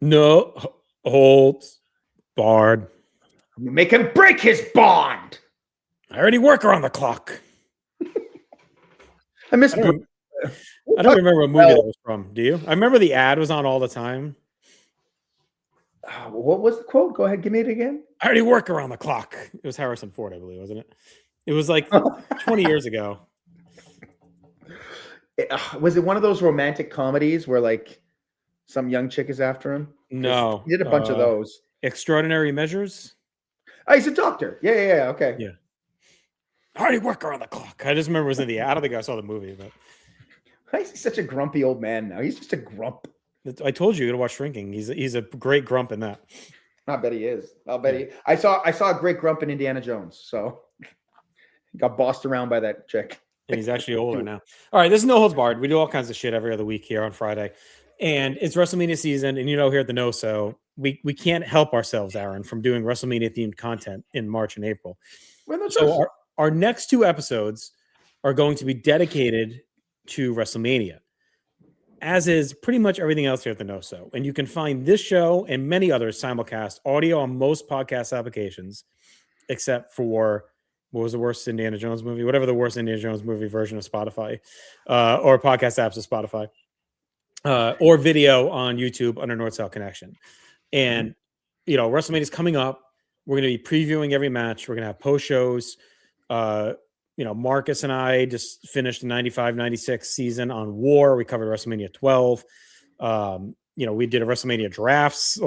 No holds barred. Make him break his bond. I already work around the clock. I miss. I don't remember what movie that was from. Do you? I remember the ad was on all the time. What was the quote? Go ahead, give me it again. I already work around the clock. It was Harrison Ford, I believe, wasn't it? It was like 20 years ago. Was it one of those romantic comedies where like some young chick is after him? No. He did a bunch of those. Extraordinary Measures? Oh, he's a doctor. Yeah. Okay. Yeah. I already work around the clock. I just remember it was in the ad. I don't think I saw the movie, but why is he such a grumpy old man now? He's just a grump. I told you to watch Shrinking. He's a great grump in that. I bet he is. I saw a great grump in Indiana Jones. So he got bossed around by that chick. And he's actually older now. All right, this is No Holds Barred. We do all kinds of shit every other week here on Friday. And it's WrestleMania season. And here at the No So, we can't help ourselves, Aaron, from doing WrestleMania-themed content in March and April. So our next two episodes are going to be dedicated to WrestleMania, as is pretty much everything else here at the No So. And you can find this show and many others simulcast audio on most podcast applications, except for what was the worst Indiana Jones movie? Whatever the worst Indiana Jones movie version of Spotify or podcast apps of Spotify or video on YouTube under North South Connection. And, WrestleMania is coming up. We're going to be previewing every match. We're going to have post shows. Marcus and I just finished the 95-96 season on War. We covered WrestleMania 12. We did a WrestleMania drafts.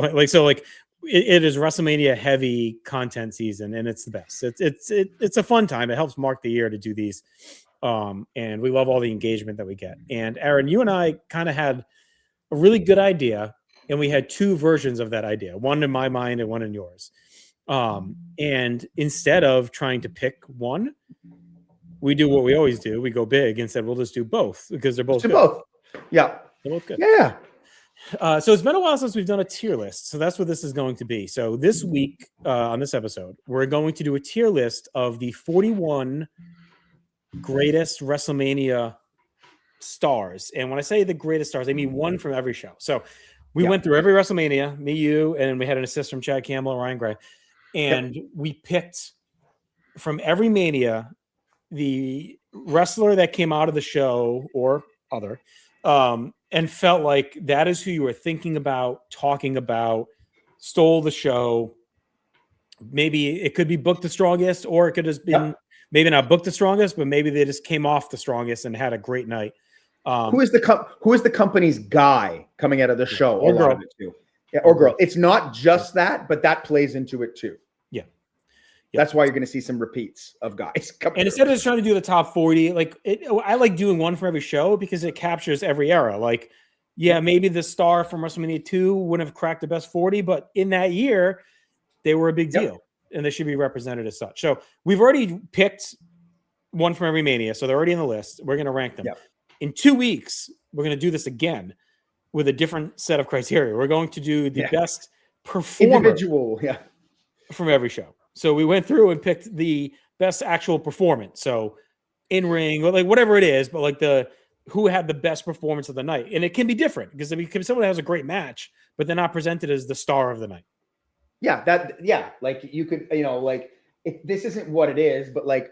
It is WrestleMania heavy content season, and it's the best. It's a fun time. It helps mark the year to do these. And we love all the engagement that we get. And Aaron, you and I kind of had a really good idea, and we had two versions of that idea, one in my mind and one in yours. And instead of trying to pick one, we do what we always do. We go big and said, we'll just do both because they're both good. Both. Yeah. They're both good. Yeah. So it's been a while since we've done a tier list. So that's what this is going to be. So this week on this episode, we're going to do a tier list of the 41 greatest WrestleMania stars. And when I say the greatest stars, I mean one from every show. So we went through every WrestleMania, me, you, and we had an assist from Chad Campbell and Ryan Gray. And we picked from every Mania the wrestler that came out of the show or other and felt like that is who you were thinking about, talking about, stole the show. Maybe it could be booked the strongest, or it could have been maybe not booked the strongest, but maybe they just came off the strongest and had a great night. Who is the company's guy coming out of the show? Or girl. Yeah, or girl. It's not just that, but that plays into it too. Yeah. That's why you're going to see some repeats of guys. And instead of just trying to do the top 40, I like doing one for every show because it captures every era. Like, maybe the star from WrestleMania 2 wouldn't have cracked the best 40, but in that year, they were a big deal and they should be represented as such. So we've already picked one from every Mania. So they're already in the list. We're going to rank them. Yep. In 2 weeks, we're going to do this again with a different set of criteria. We're going to do the best performer from every show. So we went through and picked the best actual performance. So in ring, like whatever it is, but like who had the best performance of the night. And it can be different because someone has a great match, but they're not presented as the star of the night. Like you could, this isn't what it is, but like,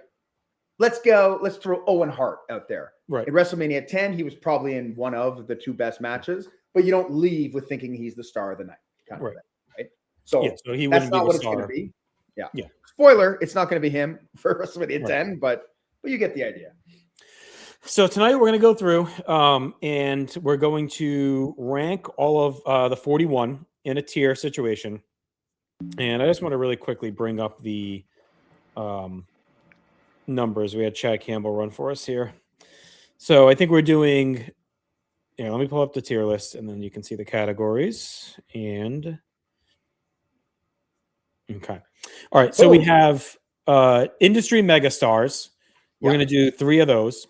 let's throw Owen Hart out there. Right. In WrestleMania 10, he was probably in one of the two best matches, but you don't leave with thinking he's the star of the night. Kind of thing, right? So, he that's not what it's going to be. Yeah. Spoiler, it's not going to be him for WrestleMania 10, but you get the idea. So tonight we're going to go through and we're going to rank all of the 41 in a tier situation. And I just want to really quickly bring up the numbers. We had Chad Campbell run for us here. So I think we're doing, let me pull up the tier list and then you can see the categories. And okay. All right. So we have industry megastars. We're going to do 3 of those.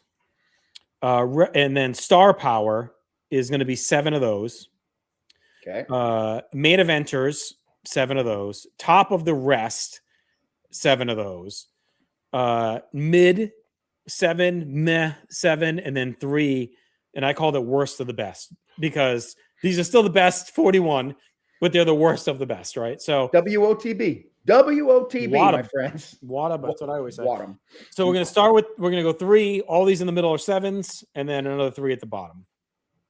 And then star power is going to be 7 of those. Okay. Main eventers, 7 of those. Top of the rest, 7 of those. Mid, 7, meh, 7, and then 3. And I called it worst of the best because these are still the best 41. but they're the worst of the best, right? So WOTB. WOTB, my friends. Wada, that's what I always say. Wadham. So we're going to go 3. All these in the middle are 7s, and then another 3 at the bottom.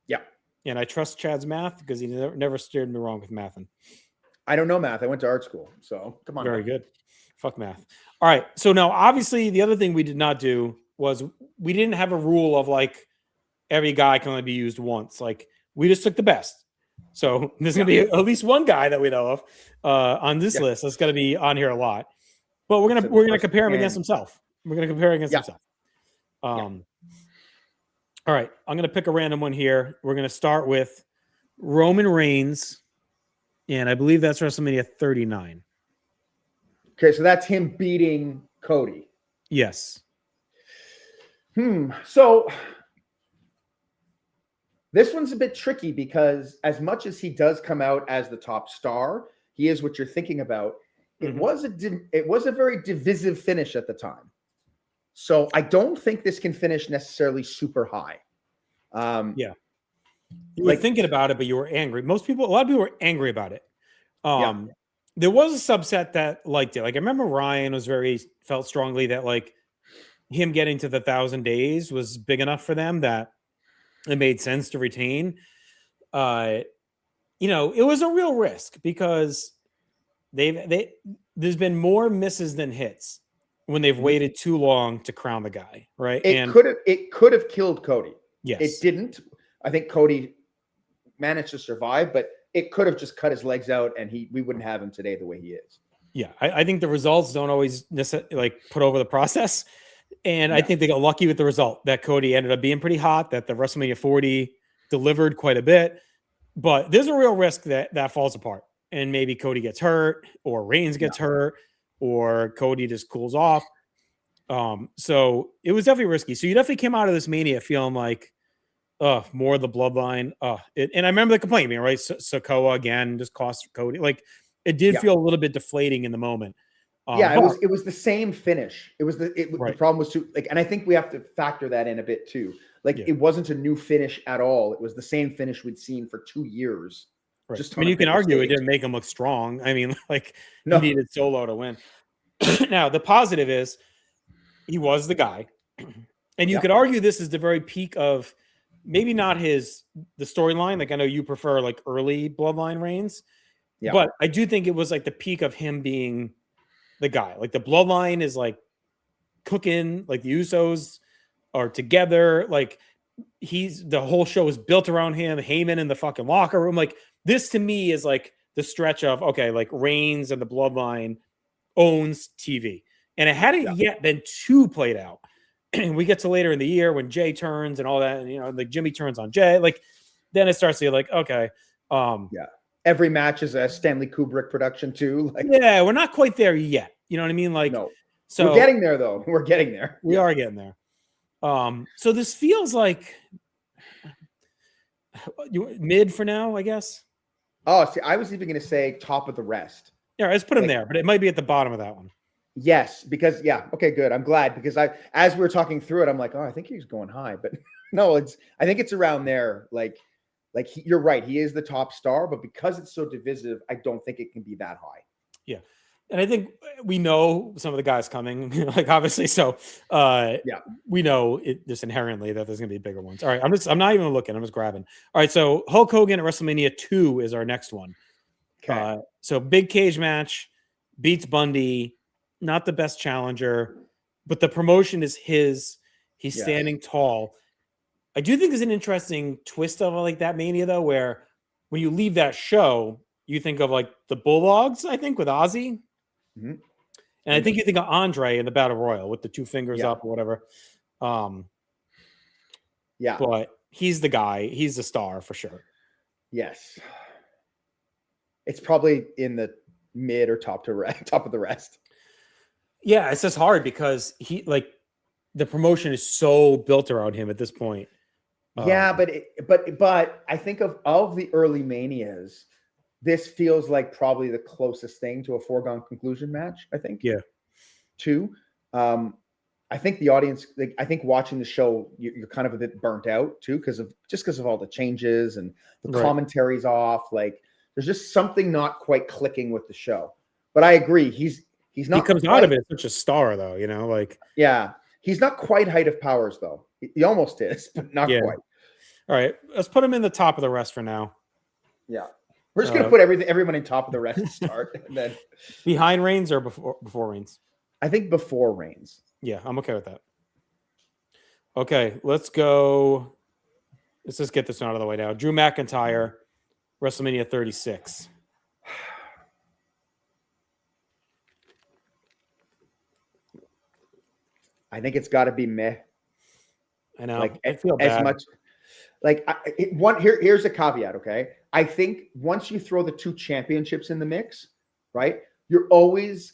Yeah. And I trust Chad's math because he never steered me wrong with mathing. I don't know math. I went to art school. So come on. Very good. Fuck math. All right. So now, obviously, the other thing we did not do was we didn't have a rule of like every guy can only be used once. Like we just took the best. So there's going to be at least one guy that we know of on this list that's going to be on here a lot. But we're gonna compare him against himself. We're gonna compare against himself. All right. I'm gonna pick a random one here. We're gonna start with Roman Reigns, and I believe that's WrestleMania 39. Okay, so that's him beating Cody. Yes. So this one's a bit tricky because as much as he does come out as the top star, he is what you're thinking about. It was a very divisive finish at the time. So I don't think this can finish necessarily super high. You were thinking about it, but you were angry. A lot of people were angry about it. There was a subset that liked it. Like I remember Ryan felt strongly that like him getting to the 1,000 days was big enough for them that it made sense to retain. It was a real risk because there's been more misses than hits when they've waited too long to crown the guy, right? It could have killed Cody. Yes. It didn't. I think Cody managed to survive, but it could have just cut his legs out and we wouldn't have him today the way he is. Yeah. I think the results don't always like put over the process. And I think they got lucky with the result that Cody ended up being pretty hot, that the WrestleMania 40 delivered quite a bit, but there's a real risk that falls apart and maybe Cody gets hurt or Reigns gets hurt or Cody just cools off. So it was definitely risky. So you definitely came out of this Mania feeling like, more of the bloodline. And I remember the complaint being right. Sokoa again just cost Cody. Like it did feel a little bit deflating in the moment. It was the same finish. The problem was and I think we have to factor that in a bit too. It wasn't a new finish at all. It was the same finish we'd seen for 2 years. Right. Just you can argue it didn't make him look strong. I mean, he needed Solo to win. Now the positive is he was the guy, and you could argue this is the very peak of maybe not the storyline. Like I know you prefer like early Bloodline reigns, but I do think it was like the peak of him being the guy. Like the Bloodline is like cooking, like the Usos are together. Like the whole show is built around him, Heyman in the fucking locker room. Like this to me is like the stretch of, okay, like Reigns and the Bloodline owns TV. And it hadn't yet been too played out. And we get to later in the year when Jay turns and all that, and like Jimmy turns on Jay, like then it starts to be like, okay. Every match is a Stanley Kubrick production too. We're not quite there yet. You know what I mean? Like, no. So we're getting there though. We're getting there. We are getting there. So this feels like mid for now, I guess. Oh, see, I was even going to say top of the rest. Yeah, let's put him there, but it might be at the bottom of that one. Yes, because okay, good. I'm glad because as we were talking through it, I'm like, oh, I think he's going high, but no, I think it's around there. You're right. He is the top star, but because it's so divisive, I don't think it can be that high. Yeah. And I think we know some of the guys coming, like obviously. So we know it just inherently that there's gonna be bigger ones. All right. I'm not even looking, I'm just grabbing. All right. So Hulk Hogan at WrestleMania 2 is our next one. Okay. So big cage match, beats Bundy, not the best challenger, but the promotion is his. He's standing tall. I do think there's an interesting twist of like that Mania though, where when you leave that show, you think of like the Bulldogs, I think, with Ozzy. Mm-hmm. And I think you think of Andre in the Battle Royal with the 2 fingers up or whatever. But he's the guy. He's the star for sure. Yes. It's probably in the mid or top of the rest. Yeah, it's just hard because the promotion is so built around him at this point. But I think of the early Manias, this feels like probably the closest thing to a foregone conclusion match, I think. Yeah. 2. I think the audience, I think watching the show, you're kind of a bit burnt out too, because of all the changes and the commentary's off. Like There's just something not quite clicking with the show. But I agree. He's not. He comes out of it such a star, though. You know, like yeah, he's not quite height of powers though. He almost is, but not quite. All right, let's put him in the top of the rest for now. Yeah, we're just gonna put everyone in top of the rest to start, and then behind Reigns or before Reigns. I think before Reigns. Yeah, I'm okay with that. Okay, let's go. Let's just get this one out of the way now. Drew McIntyre, WrestleMania 36. I think it's got to be meh. I know. Like I feel bad. as much. Like here's a caveat. Okay, I think once you throw the 2 championships in the mix, right? You're always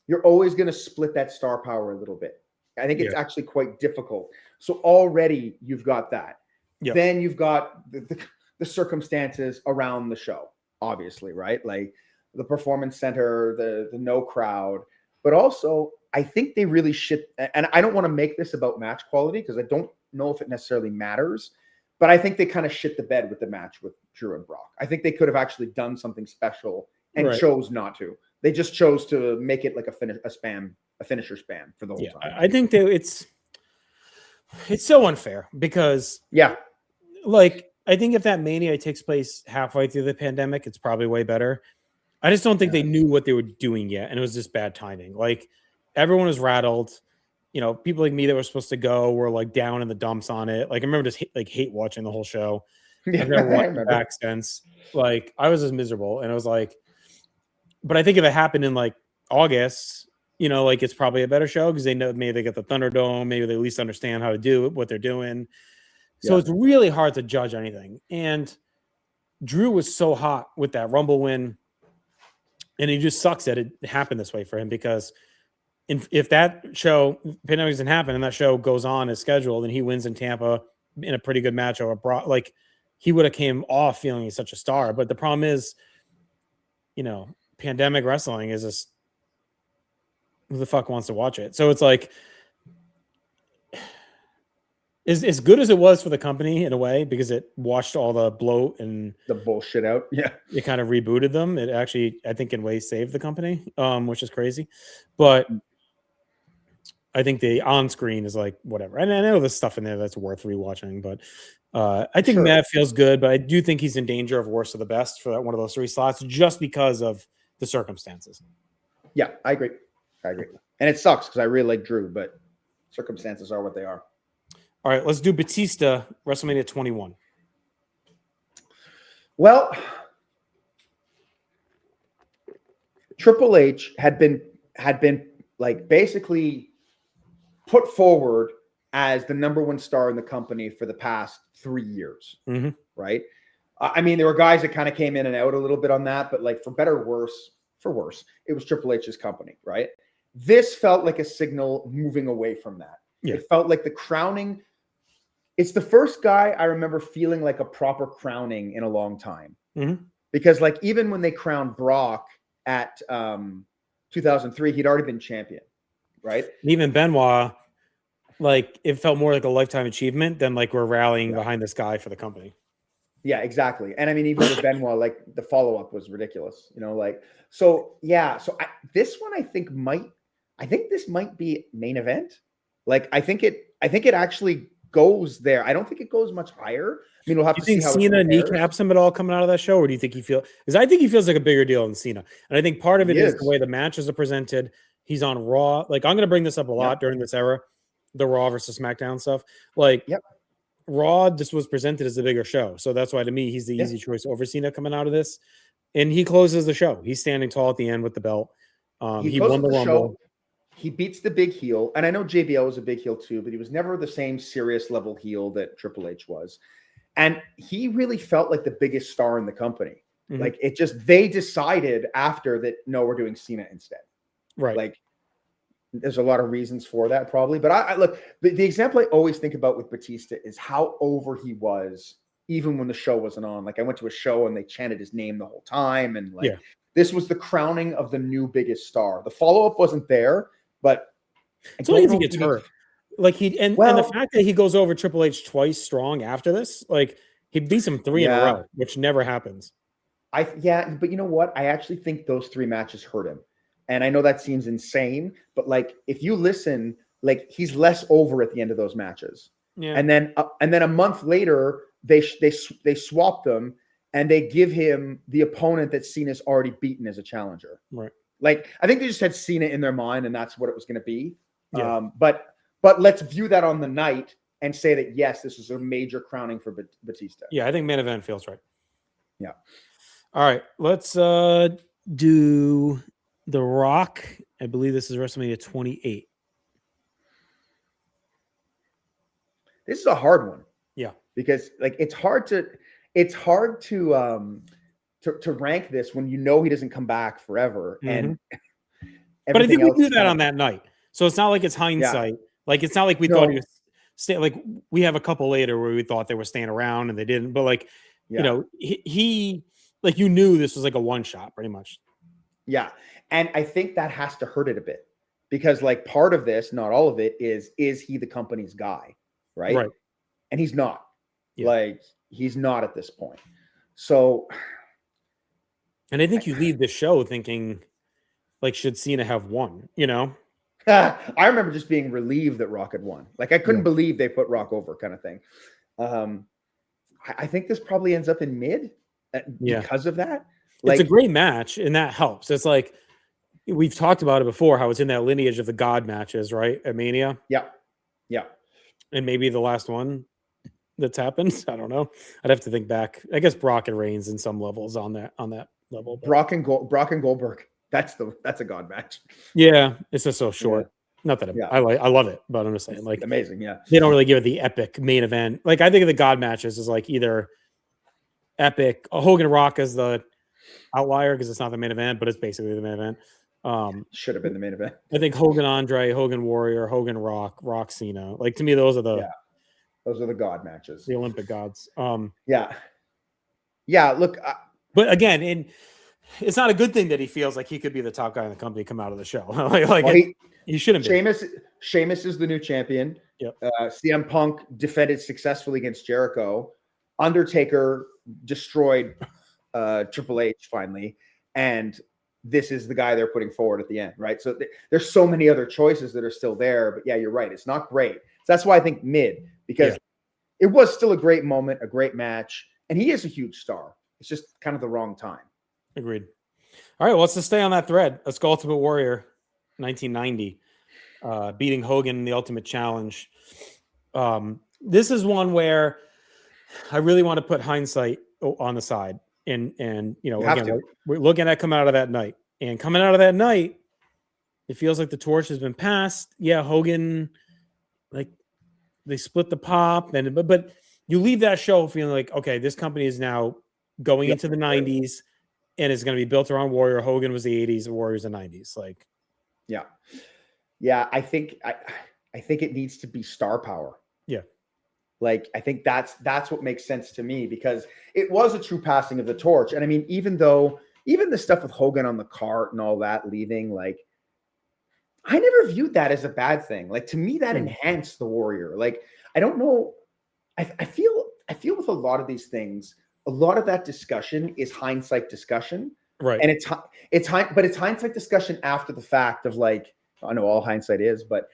going to split that star power a little bit. I think it's actually quite difficult. So already you've got that. Yep. Then you've got the circumstances around the show, obviously, right? Like the performance center, the no crowd, but also I think they really shit. And I don't want to make this about match quality because I don't know if it necessarily matters, but I think they kind of shit the bed with the match with Drew and Brock. I think they could have actually done something special and chose not to. They just chose to make it like a finisher spam for the whole time. I think it's so unfair because like I think if that Mania takes place halfway through the pandemic, it's probably way better. I just don't think they knew what they were doing yet, and it was just bad timing. Like everyone was rattled. You know, people like me that were supposed to go were like down in the dumps on it. Like I remember just hate watching the whole show. I've never watched it back since. Like I was just miserable, and I was like, but I think if it happened in like August, you know, like it's probably a better show because they know maybe they get the Thunderdome, maybe they at least understand how to do what they're doing. So it's really hard to judge anything. And Drew was so hot with that Rumble win, and he just sucks that it happened this way for him because if that show pandemic doesn't happen and that show goes on as scheduled and he wins in Tampa in a pretty good match over Brock, like he would have came off feeling he's such a star. But the problem is, you know, pandemic wrestling is just who the fuck wants to watch it? So it's like as good as it was for the company in a way because it washed all the bloat and the bullshit out. Yeah, it kind of rebooted them. It actually, I think, in ways saved the company, which is crazy. But I think the on-screen is like whatever. And I know there's stuff in there that's worth rewatching, but I think Matt feels good. But I do think he's in danger of worst of the best for that one of those 3 slots just because of the circumstances. Yeah, I agree. And it sucks because I really like Drew, but circumstances are what they are. All right, let's do Batista, WrestleMania 21. Well, Triple H had been like basically put forward as the #1 star in the company for the past 3 years, right? I mean, there were guys that kind of came in and out a little bit on that, but like for better or worse, it was Triple H's company, right? This felt like a signal moving away from that. Yeah. It felt like the crowning. It's the first guy I remember feeling like a proper crowning in a long time. Because like even when they crowned Brock at 2003, he'd already been champion, right? And even Benoit, like it felt more like a lifetime achievement than like we're rallying behind this guy for the company. Yeah, exactly. And I mean, even with Benoit, like the follow-up was ridiculous, you know, like, so yeah. So this one, I think this might be main event. Like, I think it actually goes there. I don't think it goes much higher. I mean, we'll have to see how Cena kneecaps him at all coming out of that show, or do you think because I think he feels like a bigger deal than Cena. And I think part of it is the way the matches are presented. He's on Raw. Like, I'm going to bring this up a lot during this era, the Raw versus SmackDown stuff. Like, Raw just was presented as a bigger show. So that's why, to me, he's the easy choice over Cena coming out of this. And he closes the show. He's standing tall at the end with the belt. He won the Rumble. Show. He beats the big heel. And I know JBL was a big heel too, but he was never the same serious level heel that Triple H was. And he really felt like the biggest star in the company. Like it just, they decided after that, no, we're doing Cena instead. Right. Like there's a lot of reasons for that probably. But I look, the example I always think about with Batista is how over he was even when the show wasn't on. Like I went to a show and they chanted his name the whole time. And like, this was the crowning of the new biggest star. The follow-up wasn't there, but it's only if he gets hurt. Like and the fact that he goes over Triple H twice strong after this, like he beats him 3 in a row, which never happens. But you know what? I actually think those 3 matches hurt him. And I know that seems insane, but like if you listen, like he's less over at the end of those matches. Yeah. And then a month later, they swap them and they give him the opponent that Cena's already beaten as a challenger. Right. Like I think they just had Cena in their mind and that's what it was going to be. Yeah. But let's view that on the night and say that yes, this is a major crowning for Batista. Yeah, I think main event feels right. Yeah. All right, let's do The Rock. I believe this is WrestleMania 28. This is a hard one. Yeah. Because like it's hard to rank this when you know he doesn't come back forever. And but I think we do that kinda, on that night. So it's not like it's hindsight. Yeah. Like it's not like we thought he was like we have a couple later where we thought they were staying around and they didn't. But like, you know, he like you knew this was like a one shot pretty much. Yeah. And I think that has to hurt it a bit because like part of this, not all of it, is he the company's guy? Right. And he's not. Yeah. Like he's not at this point. So and I think you leave the show thinking like should Cena have won, you know? I remember just being relieved that Rock had won. Like I couldn't believe they put Rock over kind of thing. I think this probably ends up in mid because of that. Like, it's a great match and that helps. It's like we've talked about it before, how it's in that lineage of the God matches, right? At Mania. Yeah. Yeah. And maybe the last one that's happened. I don't know. I'd have to think back. I guess Brock and Reigns in some levels on that level. But. Brock and Goldberg. That's a God match. Yeah, it's just so short. Yeah. Not that I love it, but I'm just saying, like, amazing. Yeah, they don't really give it the epic main event. Like, I think of the God matches as like either epic. Hogan Rock as the outlier because it's not the main event, but it's basically the main event. Should have been the main event. I think Hogan Andre, Hogan Warrior, Hogan Rock, Rock Cena. Like to me, those are the God matches, the Olympic gods. Look, but again, it's not a good thing that he feels like he could be the top guy in the company come out of the show. He shouldn't be. Sheamus is the new champion. Yep. CM Punk defended successfully against Jericho. Undertaker destroyed Triple H finally, and this is the guy they're putting forward at the end, right? So there's so many other choices that are still there, but yeah, you're right. It's not great. So that's why I think mid, because it was still a great moment, a great match, and he is a huge star. It's just kind of the wrong time. Agreed. All right, well, let's just stay on that thread. Let's go Ultimate Warrior, 1990, beating Hogan in the Ultimate Challenge. This is one where I really want to put hindsight on the side. And you know, again, we're looking at coming out of that night. And coming out of that night, it feels like the torch has been passed. Yeah, Hogan, like, they split the pop. But you leave that show feeling like, okay, this company is now going into the 90s. And it's going to be built around Warrior. Hogan was the 80s, Warrior's the 90s. Like, yeah. I think it needs to be star power. Yeah, like I think that's what makes sense to me because it was a true passing of the torch. And I mean, even the stuff with Hogan on the cart and all that leaving, like, I never viewed that as a bad thing. Like to me, that enhanced the Warrior. Like I don't know, I feel with a lot of these things. A lot of that discussion is hindsight discussion. Right. And it's hindsight discussion after the fact of like, I know all hindsight is, but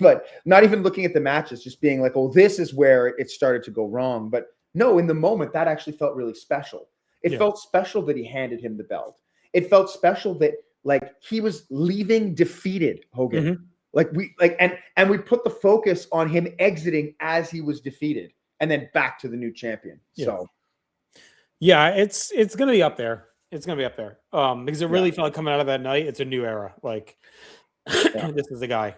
not even looking at the matches, just being like, oh, this is where it started to go wrong. But no, in the moment, that actually felt really special. It felt special that he handed him the belt. It felt special that like he was leaving defeated Hogan. And we put the focus on him exiting as he was defeated and then back to the new champion. Yeah. So yeah, it's going to be up there. It's going to be up there. Because it really felt like coming out of that night, it's a new era. Like this is the guy.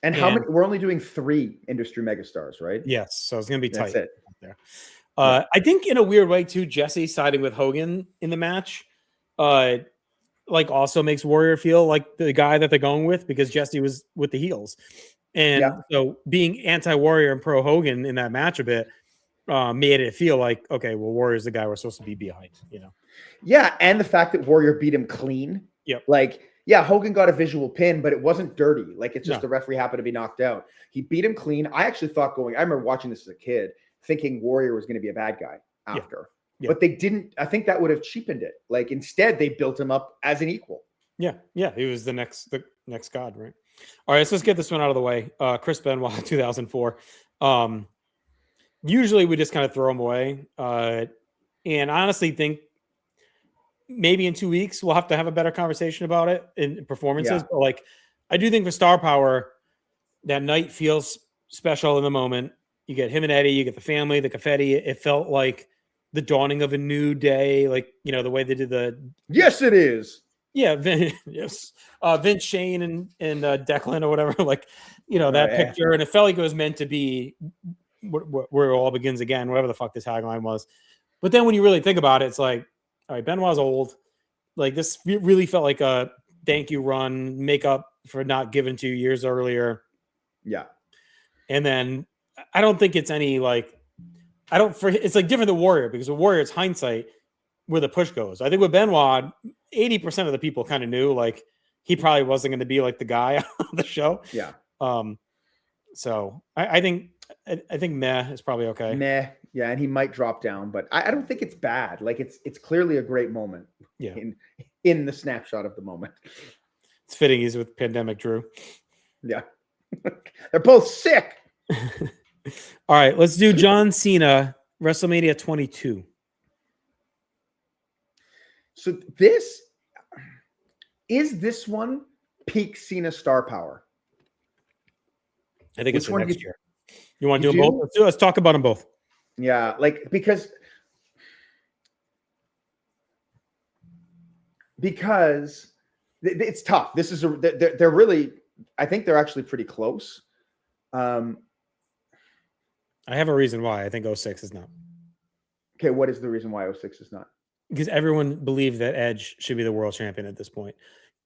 And how many? We're only doing 3 industry megastars, right? Yes, so it's going to be tight. That's it. Up there. I think in a weird way too, Jesse siding with Hogan in the match, like also makes Warrior feel like the guy that they're going with because Jesse was with the heels, and so being anti-Warrior and pro Hogan in that match a bit made it feel like okay, well, Warrior's the guy we're supposed to be behind, you know? Yeah, and the fact that Warrior beat him clean. Yep. Like, yeah, Hogan got a visual pin, but it wasn't dirty. Like, it's just the referee happened to be knocked out. He beat him clean. I actually thought I remember watching this as a kid, thinking Warrior was going to be a bad guy after. Yeah. But they didn't. I think that would have cheapened it. Like instead, they built him up as an equal. Yeah, he was the next god, right? All right, so let's get this one out of the way. Chris Benoit, 2004. Usually we just kind of throw him away, and I honestly think maybe in 2 weeks we'll have to have a better conversation about it in performances. Yeah. But like, I do think for star power, that night feels special in the moment. You get him and Eddie, you get the family, the confetti. It felt like the dawning of a new day, like, you know, the way they did the Yes, it is. Yeah, yes, Vince, Shane, and Declan or whatever, like, you know, that picture, and it felt like it was meant to be where it all begins again, whatever the fuck this tagline was. But then when you really think about it, it's like, all right, Benoit's old. Like, this really felt like a thank you run, make up for not giving 2 years earlier. Yeah, and then I don't think it's any like it's like different than Warrior, because with Warrior it's hindsight where the push goes. I think with Benoit, 80% of the people kind of knew like he probably wasn't going to be like the guy on the show. Yeah. So I think meh is probably okay. Meh. Yeah, and he might drop down, but I don't think it's bad. Like it's clearly a great moment. Yeah. In the snapshot of the moment. It's fitting he's with Pandemic Drew. Yeah. They're both sick. All right, let's do John Cena, WrestleMania 22. So this one peak Cena star power? I think it's next year. You want to do them both? Let's talk about them both. Yeah, like because it's tough. This is they're really, I think they're actually pretty close. I have a reason why I think 06 is not. Okay, what is the reason why 06 is not? Because everyone believed that Edge should be the world champion at this point.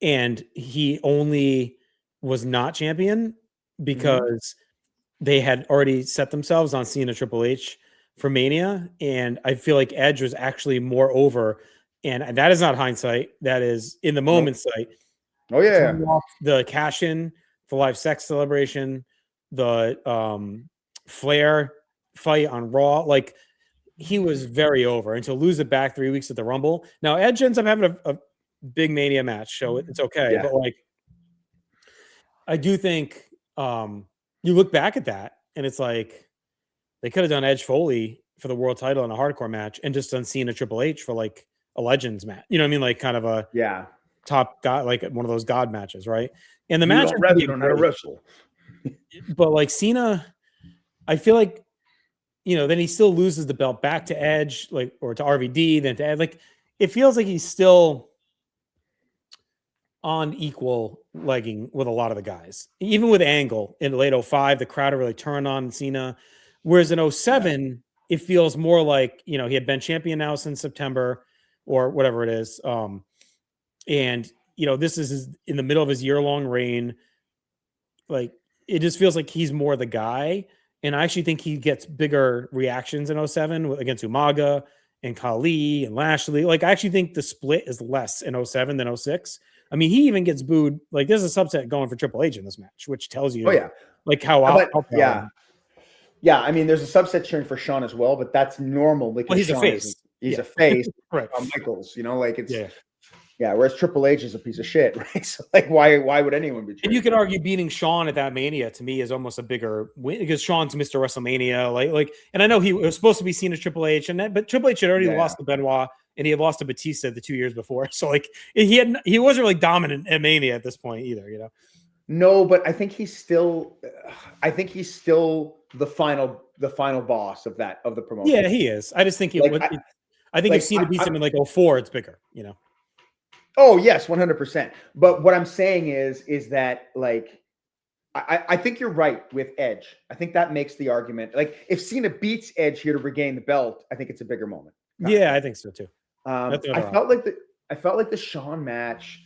And he only was not champion because they had already set themselves on Cena Triple H for Mania. And I feel like Edge was actually more over. And that is not hindsight. That is in the moment sight. Oh, yeah. The cash in, the live sex celebration, the Flair fight on Raw. Like, he was very over, and to lose it back 3 weeks at the Rumble. Now Edge ends up having a big Mania match, so it's okay. Yeah. But like, I do think you look back at that, and it's like they could have done Edge Foley for the world title in a hardcore match, and just done Cena Triple H for like a Legends match. You know what I mean? Like kind of a top god, like one of those God matches, right? And the match you don't know how to wrestle. But like Cena, I feel like, you know, then he still loses the belt back to Edge, like, or to RVD, then to Edge. Like, it feels like he's still on equal legging with a lot of the guys. Even with Angle in late 05, the crowd really turned on Cena. Whereas in 07, it feels more like, you know, he had been champion now since September or whatever it is. And, you know, this is in the middle of his year-long reign. Like, it just feels like he's more the guy. And I actually think he gets bigger reactions in 07 against Umaga and Khali and Lashley. Like, I actually think the split is less in 07 than 06. I mean, he even gets booed. Like, there's a subset going for Triple H in this match, which tells you, like how yeah. I mean, there's a subset cheering for Shawn as well, but that's normal because he's a face. He's a face, right? Michaels, you know, like it's whereas Triple H is a piece of shit, right? So like, why would anyone be? And you could argue beating Shawn at that Mania to me is almost a bigger win because Shawn's Mr. WrestleMania, like, and I know he was supposed to be seen as Triple H, but Triple H had already lost to Benoit, and he had lost to Batista the 2 years before, so like he wasn't really dominant at Mania at this point either, you know. No, but I think he's still the final boss of the promotion. Yeah, he is. I just think I think if Cena beats him in like 04, it's bigger, you know. Oh yes, 100%. But what I'm saying is that like I think you're right with Edge. I think that makes the argument. Like if Cena beats Edge here to regain the belt, I think it's a bigger moment. Yeah, I think so too. I felt like the Shawn match.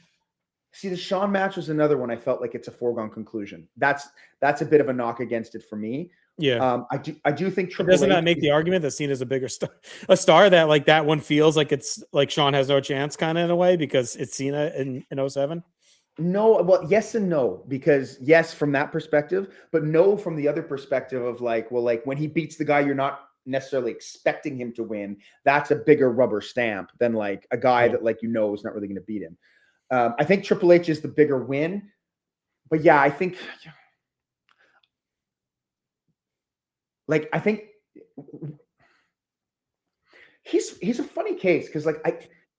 See, the Shawn match was another one. I felt like it's a foregone conclusion. That's a bit of a knock against it for me. Yeah, I do think Triple doesn't H that make the argument that Cena's a bigger star, that like that one feels like it's like Shawn has no chance kind of in a way because it's Cena in 07? No, well, yes and no, because yes, from that perspective, but no, from the other perspective of like, well, like when he beats the guy you're not necessarily expecting him to win, that's a bigger rubber stamp than like a guy that like is not really going to beat him. I think Triple H is the bigger win, but yeah, I think he's a funny case because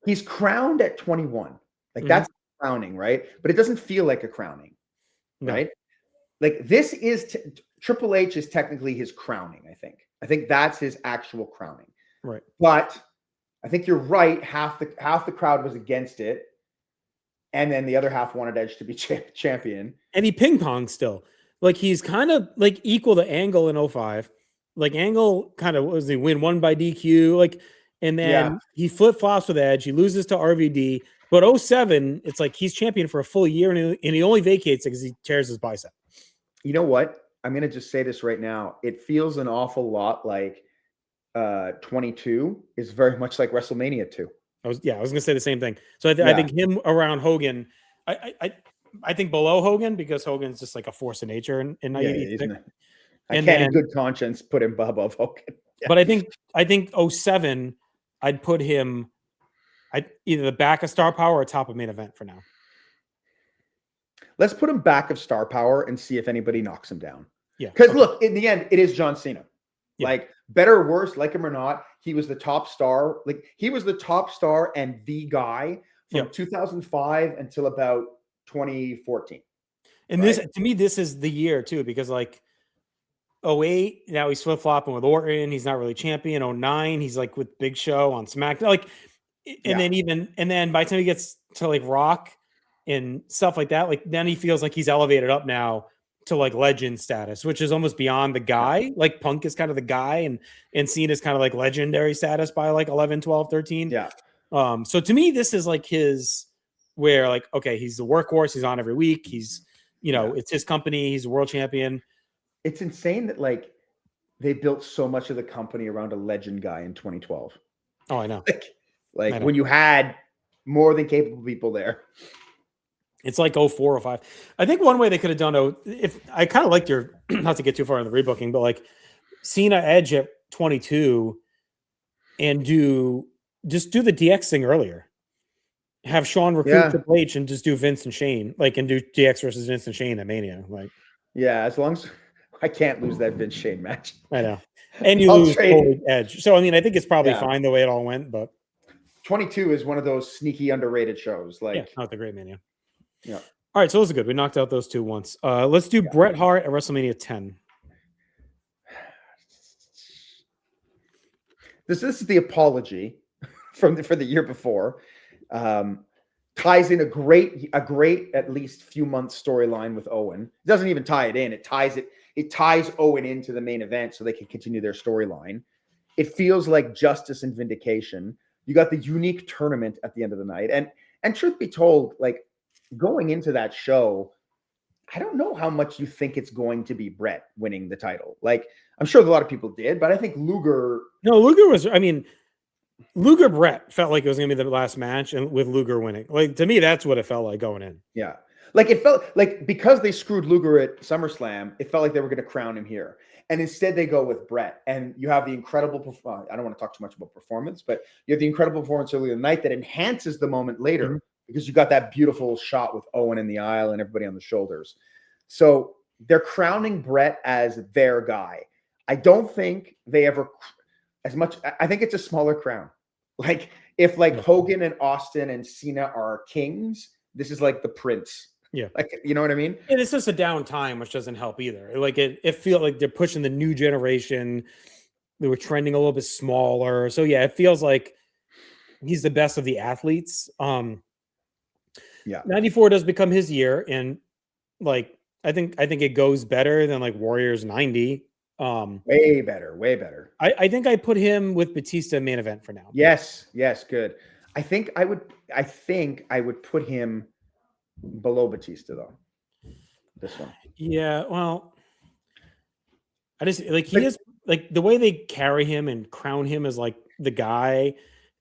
he's crowned at 21, like that's crowning, right? But it doesn't feel like a crowning, right? Like this is Triple H is technically his crowning. I think that's his actual crowning, right? But I think you're right. Half the crowd was against it, and then the other half wanted Edge to be champion. And he ping pong still. Like he's kind of like equal to Angle in 05. Like Angle kind of was he win one by DQ, like, and then he flip flops with Edge. He loses to RVD. But 07, it's like he's champion for a full year, and he only vacates because he tears his bicep. You know what? I'm going to just say this right now. It feels an awful lot like 22 is very much like WrestleMania 2. I was going to say the same thing. So I think him around Hogan, I think below Hogan because Hogan's just like a force of nature in 1986. I can't in good conscience put him above Hogan. Yeah. But I think 07, I'd put him either the back of Star Power or top of main event for now. Let's put him back of Star Power and see if anybody knocks him down. Yeah. Because look, in the end, it is John Cena. Yeah. Like better or worse, like him or not, he was the top star. Like he was the top star and the guy from 2005 until about 2014. And this, to me, this is the year too, because like 08, now he's flip flopping with Orton. He's not really champion. 09, he's like with Big Show on SmackDown. Like, and then by the time he gets to like Rock and stuff like that, like then he feels like he's elevated up now to like legend status, which is almost beyond the guy. Like Punk is kind of the guy, and Cena is kind of like legendary status by like 11, 12, 13. Yeah. So to me, this is like his where like, okay, he's the workhorse. He's on every week. He's, it's his company. He's a world champion. It's insane that like they built so much of the company around a legend guy in 2012. Oh, I know. Like when you had more than capable people there. It's like 04 or 05. I think one way they could have done if I kind of liked your not to get too far in the rebooking, but like Cena Edge at 22 and just do the DX thing earlier. Have Shawn recruit Triple H and just do Vince and Shane, like, and do DX versus Vince and Shane at Mania. Like, yeah, as long as I can't lose that Vince Shane match. I know. And you lose Edge. So I mean, I think it's probably fine the way it all went, but 22 is one of those sneaky underrated shows. Like not the great Mania. Yeah. All right, so those are good. We knocked out those two once. Let's do Bret Hart at WrestleMania 10. This is the apology for the year before. Ties in a great at least few months storyline with Owen. It doesn't even tie it in. It ties Owen into the main event so they can continue their storyline. It feels like justice and vindication. You got the unique tournament at the end of the night. And truth be told, like going into that show, I don't know how much you think it's going to be Bret winning the title. Like, I'm sure a lot of people did, but I think Luger Bret felt like it was going to be the last match, and with Luger winning. Like, to me, that's what it felt like going in. Yeah. Like, it felt like because they screwed Luger at SummerSlam, it felt like they were going to crown him here. And instead, they go with Bret. And you have the incredible I don't want to talk too much about performance, but you have the incredible performance earlier in the night that enhances the moment later because you got that beautiful shot with Owen in the aisle and everybody on the shoulders. So they're crowning Bret as their guy. I don't think they ever as much. I think it's a smaller crown. Like if like Hogan and Austin and Cena are kings, this is like the prince. Yeah. Like, you know what I mean? And it's just a down time, which doesn't help either. Like it feels like they're pushing the new generation. They were trending a little bit smaller. So yeah, it feels like he's the best of the athletes. 94 does become his year. And like, I think it goes better than like Warriors 90. Way better. I think I put him with Batista main event for now. Yes, good. I think I would put him below Batista though. This one. Yeah, well, I just like he is like the way they carry him and crown him as like the guy,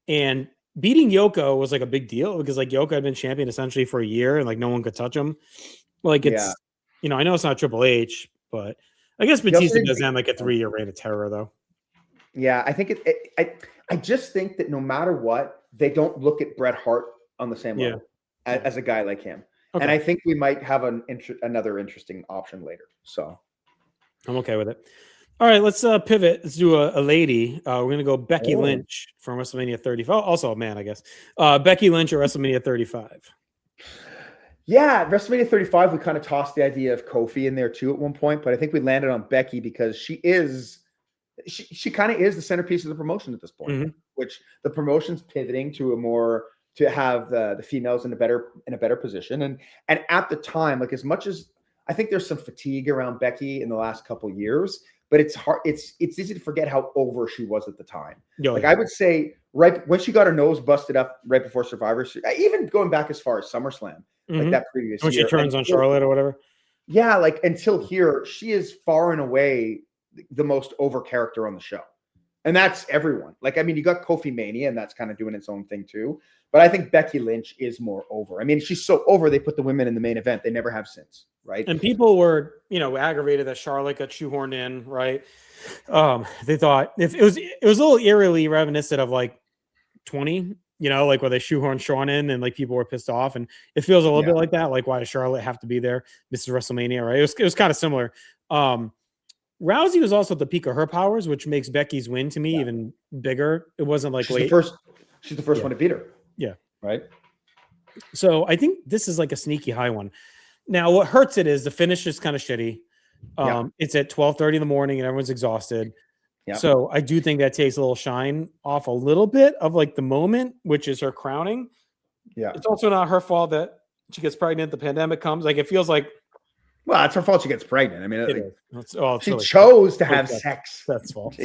and beating Yoko was like a big deal because like Yoko had been champion essentially for a year and like no one could touch him. Like it's I know it's not Triple H, but I guess Batista does have like a 3-year reign of terror though. Yeah, I think I just think that no matter what, they don't look at Bret Hart on the same level as a guy like him. Okay. And I think we might have another interesting option later. So I'm okay with it. All right, let's pivot. Let's do a lady. We're gonna go Becky Lynch from WrestleMania 35. Also a man, I guess. Becky Lynch at WrestleMania 35. Yeah, WrestleMania 35, we kind of tossed the idea of Kofi in there too at one point, but I think we landed on Becky because she kind of is the centerpiece of the promotion at this point, which the promotion's pivoting to have the females in a better position. And at the time, like as much as I think there's some fatigue around Becky in the last couple of years, but it's hard. It's easy to forget how over she was at the time. I would say right when she got her nose busted up right before Survivor Series, even going back as far as SummerSlam, like that previous when year. When she turns on Charlotte or whatever. Yeah, like until here, she is far and away the most over character on the show. And that's everyone. Like, I mean, you got Kofi Mania, and that's kind of doing its own thing too. But I think Becky Lynch is more over. I mean, she's so over, they put the women in the main event. They never have since, right? And people were, aggravated that Charlotte got shoehorned in, right? They thought if it was a little eerily reminiscent of like 20, like where they shoehorned Shawn in and like people were pissed off. And it feels a little bit like that. Like, why does Charlotte have to be there? This is WrestleMania, right? It was kind of similar. Rousey was also at the peak of her powers, which makes Becky's win to me even bigger. It wasn't like she's the first one to beat her. Yeah. Right. So I think this is like a sneaky high one. Now, what hurts it is the finish is kind of shitty. It's at 12:30 in the morning and everyone's exhausted. Yeah. So I do think that takes a little shine off a little bit of like the moment, which is her crowning. Yeah. It's also not her fault that she gets pregnant. The pandemic comes. Like it feels like. Well, it's her fault she gets pregnant. I mean, she really chose to have sex. That's fault.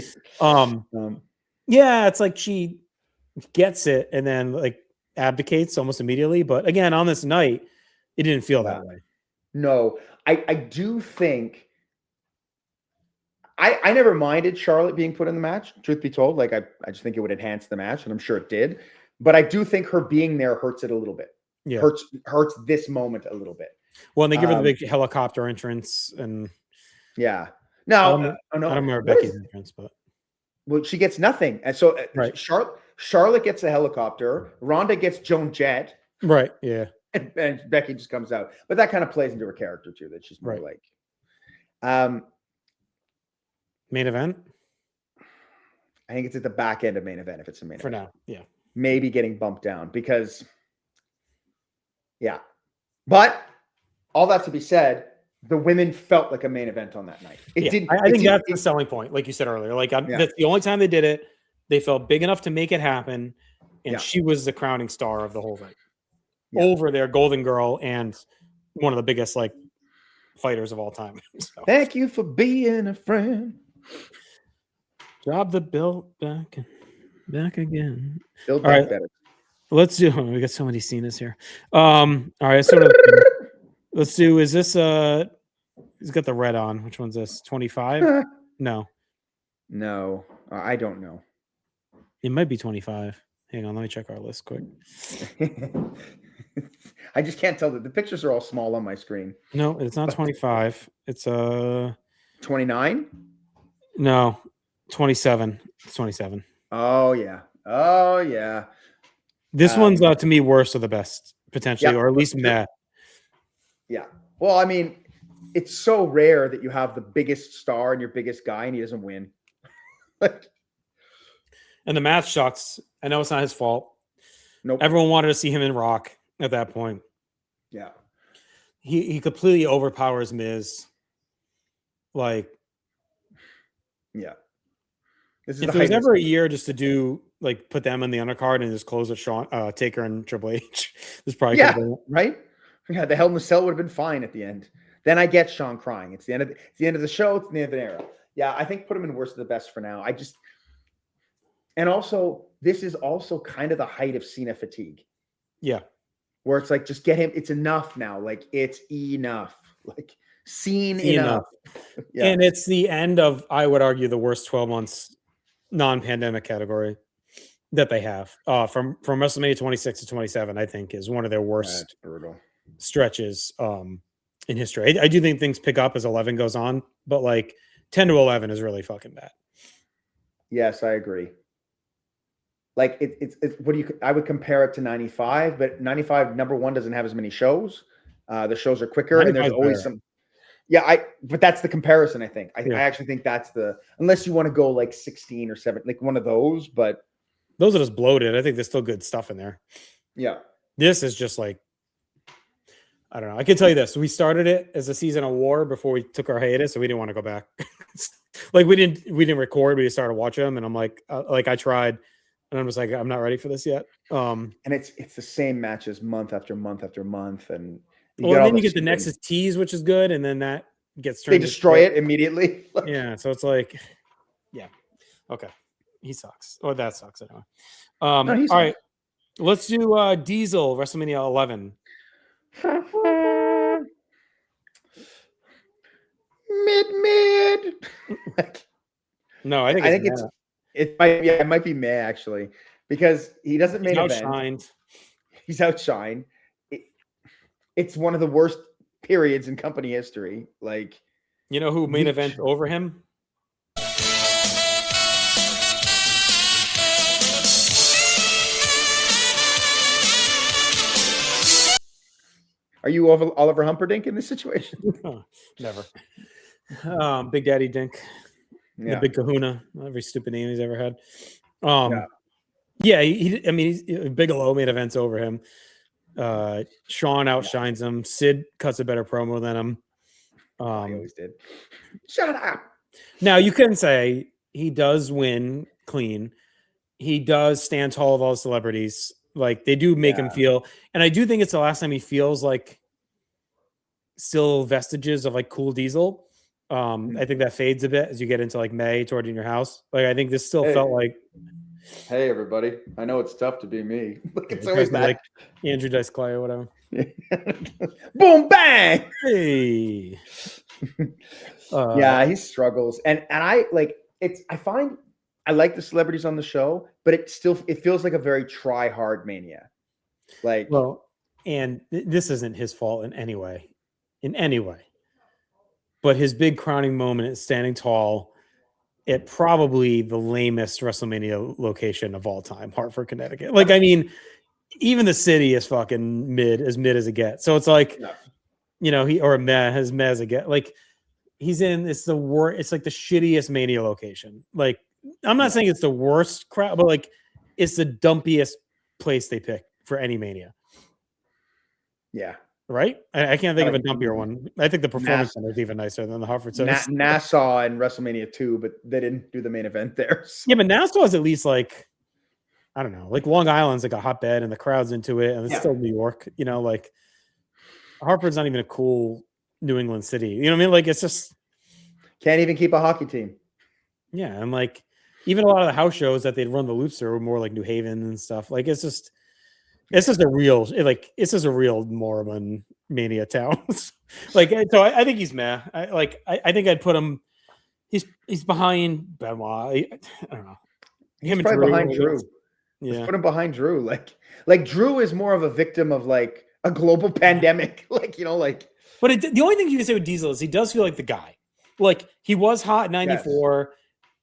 Yeah, it's like she gets it and then like abdicates almost immediately. But again, on this night, it didn't feel that way. No, I do think I never minded Charlotte being put in the match, truth be told. Like I just think it would enhance the match, and I'm sure it did. But I do think her being there hurts it a little bit. Yeah. Hurts this moment a little bit. Well, and they give her the big helicopter entrance, and yeah. Now, I don't remember Becky's entrance, but she gets nothing, and so Charlotte gets a helicopter. Ronda gets Joan Jett, right? Yeah, and Becky just comes out, but that kind of plays into her character too. That she's more like main event. I think it's at the back end of main event if it's a main for event. now. Yeah, maybe getting bumped down because, but. All that to be said, the women felt like a main event on that night. I think that's the selling point, like you said earlier. Like that's the only time they did it. They felt big enough to make it happen, and she was the crowning star of the whole thing. Over their Golden Girl and one of the biggest like fighters of all time. So. Thank you for being a friend. Job the belt back again. Build back better. Let's do. We got so many Cenas here. All right, so. Let's do. Is this he's got the red on. Which one's this? 25? No, I don't know. It might be 25. Hang on, let me check our list quick. I just can't tell. The pictures are all small on my screen. No, it's not 25. It's 29. No, 27. It's 27. Oh yeah. This one's to me worst of the best potentially, or at least meh. Yeah. Well, I mean, it's so rare that you have the biggest star and your biggest guy and he doesn't win. And the match sucks. I know it's not his fault. Nope. Everyone wanted to see him in Rock at that point. Yeah. He completely overpowers Miz. Like, yeah. If there was ever a year just to do like put them in the undercard and just close with Shawn, Taker and Triple H, this probably right. Yeah, the Hell in the Cell would have been fine at the end. Then I get Shawn crying. It's the end of the show. It's the end of an era. Yeah, I think put him in worst of the best for now. And also this is also kind of the height of Cena fatigue. Yeah, where it's like just get him. It's enough now. Like it's enough. Like seen enough. Yeah. And it's the end of, I would argue, the worst 12 months non-pandemic category that they have. From WrestleMania 26 to 27, I think is one of their worst. Brutal stretches in history. I do think things pick up as 11 goes on, but like 10 to 11 is really fucking bad. Yes, I agree. Like it's what do you? I would compare it to '95, but '95 number one doesn't have as many shows. The shows are quicker, and there's 95 always better. some. Yeah, but that's the comparison. I think. I Yeah. actually think that's unless you want to go like 16 or 7, like one of those. But Those are just bloated. I think there's still good stuff in there. yeah, This is just like, I don't know. I can tell you this: we started it as a season of war before we took our hiatus, so we didn't want to go back. Like we didn't record. We just started watching them, and I'm like I tried, and I'm just like, I'm not ready for this yet. and it's the same matches month after month after month, and Well, and then you get the Nexus tease, which is good, and then that gets turned. They destroy it immediately. Yeah, so it's like, yeah, okay, he sucks. Oh, that sucks anyway. No, All right, let's do Diesel WrestleMania 11. Mid. No, I think it might be May actually, because he doesn't main event. Outshined. He's outshined. It's one of the worst periods in company history. Like, you know who main event over him? Are you Oliver Humperdinck in this situation? Never. Big Daddy Dink. Yeah. The Big Kahuna. Every stupid name he's ever had. Yeah. I mean, Bigelow made events over him. Shawn outshines him. Sid cuts a better promo than him. He always did. Shut up. Now you can say he does win clean. He does stand tall of all the celebrities. Like they do make him feel, and I do think it's the last time he feels like still vestiges of like cool Diesel. I think that fades a bit as you get into like May toward In Your House. Like I think this still felt like, hey everybody, I know it's tough to be me. Like it's always like Andrew Dice Clay or whatever. Boom bang. Hey. Yeah, he struggles, and I like it's. I like the celebrities on the show, but it feels like a very try hard Mania. Like, well, and this isn't his fault in any way. But his big crowning moment at standing tall at probably the lamest WrestleMania location of all time, Hartford, Connecticut. Like, I mean, even the city is fucking mid as it gets. So it's like, you know, as meh as it gets. Like, he's in, it's like the shittiest Mania location. Like, I'm not saying it's the worst crowd, but like, it's the dumpiest place they pick for any Mania. Yeah. Right? I can't think of a dumpier one. I think the Performance Center is even nicer than the Hartford Center. Nassau and WrestleMania 2, but they didn't do the main event there. So. Yeah, but Nassau is at least like, I don't know, like Long Island's like a hotbed and the crowd's into it, and it's still New York, you know, like Hartford's not even a cool New England city. You know what I mean? Like it's just can't even keep a hockey team. Yeah, and like even a lot of the house shows that they'd run the loops through were more like New Haven and stuff. Like it's just a real moribund Mania town. Like so I think he's meh. I think I'd put him he's behind Benoit. I don't know. He's probably behind Drew. Yeah. Let's put him behind Drew. Like Drew is more of a victim of like a global pandemic. Like, you know, like but the only thing you can say with Diesel is he does feel like the guy. Like he was hot in 94. Yes.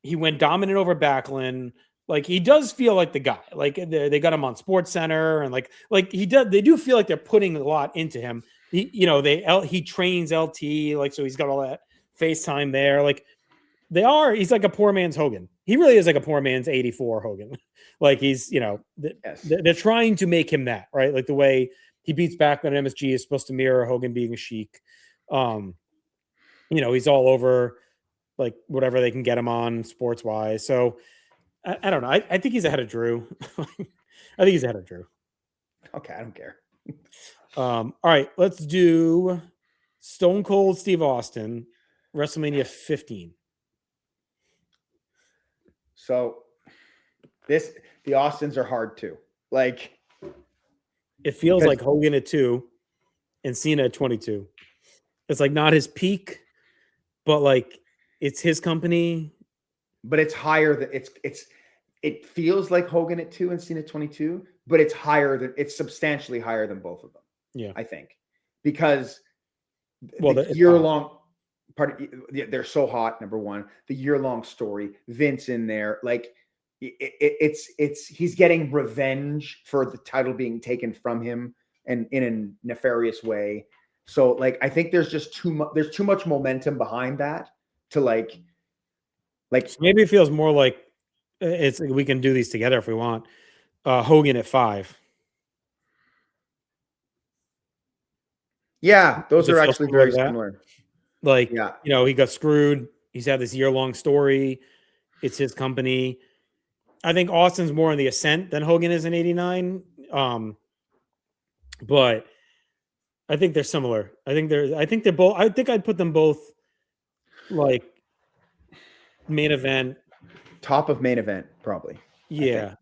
He went dominant over Backlund. Like he does feel like the guy. Like they got him on Sports Center and like he does. They do feel like they're putting a lot into him. He trains LT, like so he's got all that FaceTime there. Like he's like a poor man's Hogan. He really is like a poor man's 84 Hogan. Like he's they're trying to make him that, right? Like the way he beats Backlund at MSG is supposed to mirror Hogan being a Sheik. He's all over like whatever they can get him on sports wise. So I don't know. I think he's ahead of Drew. I think he's ahead of Drew. Okay, I don't care. All right, let's do Stone Cold Steve Austin, WrestleMania 15. So the Austins are hard too. Like it feels like Hogan at 2 and Cena at 22. It's like not his peak, but like it's his company. But it's higher than it feels like Hogan at 2 and Cena at 22, but it's substantially higher than both of them. Yeah, I think because the year-long they're so hot. Number one, the year-long story, Vince in there, like it's he's getting revenge for the title being taken from him and in a nefarious way. So like I think there's just there's too much momentum behind that to like So maybe it feels more like we can do these together if we want. Hogan at 5. yeah, those Does it are feel actually similar very to that? similar. Like, Yeah. he got screwed. He's had this year-long story. It's his company. I think Austin's more in the ascent than Hogan is in 89. But I think they're similar. I think they're both. I think I'd put them both like main event. Top of main event, probably. Yeah.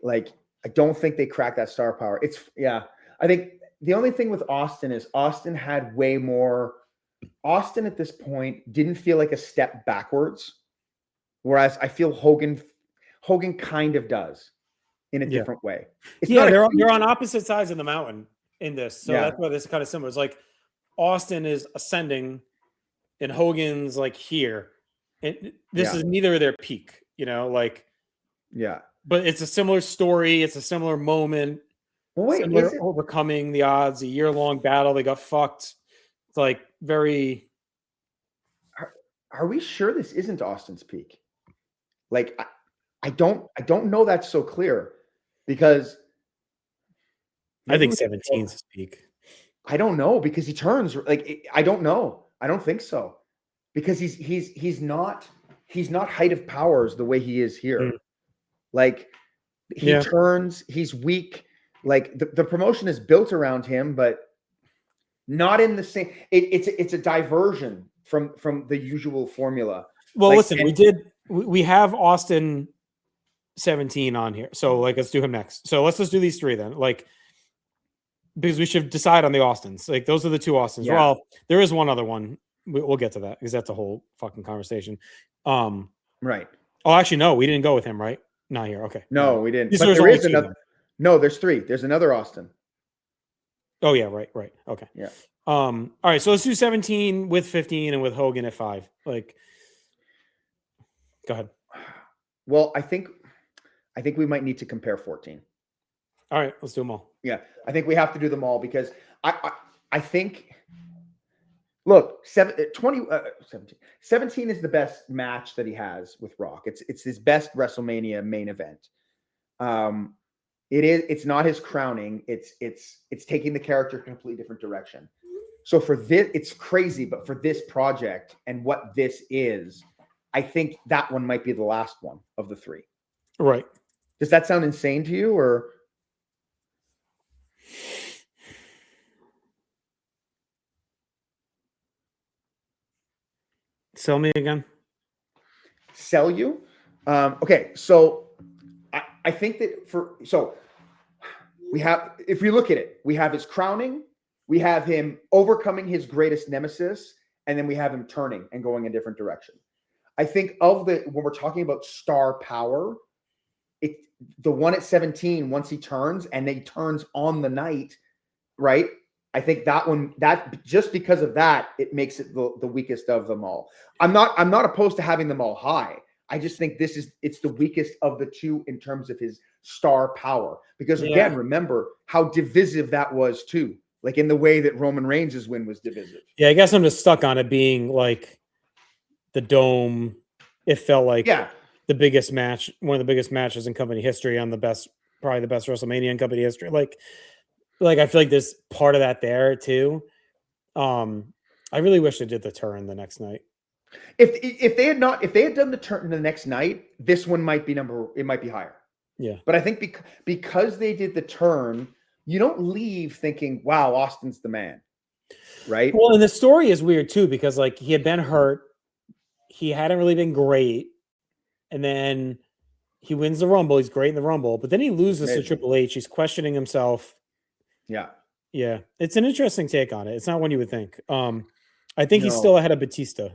Like, I don't think they cracked that star power. I think the only thing with Austin is Austin had way more. Austin at this point didn't feel like a step backwards, whereas I feel Hogan kind of does in a different way. It's not they're on opposite sides of the mountain in this, so that's why this is kind of similar. It's like Austin is ascending, and Hogan's like here. This is neither of their peak, like. Yeah. But it's a similar story. It's a similar moment. Well, wait, similar overcoming the odds. A year-long battle. They got fucked. It's like very. Are we sure this isn't Austin's peak? Like, I don't know that's so clear because I think 17's his peak. I don't know because he turns like I don't know. I don't think so because he's not height of powers the way he is here. Like he turns, he's weak. Like the promotion is built around him, but not in the same. It's a diversion from the usual formula. Well, listen, we have Austin 17 on here, so like let's do him next. So let's just do these 3 then, like because we should decide on the Austins. Like those are the 2 Austins. Yeah. Well, there is one other one. We'll get to that because that's a whole fucking conversation. Right. Oh, actually, no, we didn't go with him, right? Not here. Okay. No, we didn't. But there is another. No, there's 3. There's another Austin. Oh yeah, right. Okay. Yeah. All right, so let's do 17 with 15 and with Hogan at 5. Like, go ahead. Well, I think we might need to compare 14. All right, let's do them all. Yeah, I think we have to do them all because I think. Look, 17 is the best match that he has with Rock. It's his best WrestleMania main event. It's not his crowning. It's taking the character a completely different direction. So for this, it's crazy, but for this project and what this is, I think that one might be the last one of the 3. Right. Does that sound insane to you or? Sell me again. Sell you? Okay, so I think that we have, if we look at it, we have his crowning, we have him overcoming his greatest nemesis, and then we have him turning and going a different direction. I think when we're talking about star power, the one at 17, once he turns and then he turns on the night, right? I think that just because of that, it makes it the weakest of them all. I'm not opposed to having them all high. I just think it's the weakest of the 2 in terms of his star power. Because again, remember how divisive that was too. Like in the way that Roman Reigns' win was divisive. Yeah, I guess I'm just stuck on it being like the Dome. It felt like the biggest match, one of the biggest matches in company history on probably the best WrestleMania in company history. Like I feel like there's part of that there too. I really wish they did the turn the next night. If they had done the turn the next night, this one might be higher. Yeah. But I think because they did the turn, you don't leave thinking, wow, Austin's the man. Right? Well, and the story is weird too, because like he had been hurt. He hadn't really been great. And then he wins the Rumble. He's great in the Rumble, but then he loses to Triple H. He's questioning himself. Yeah. Yeah. It's an interesting take on it. It's not one you would think. I think he's still ahead of Batista.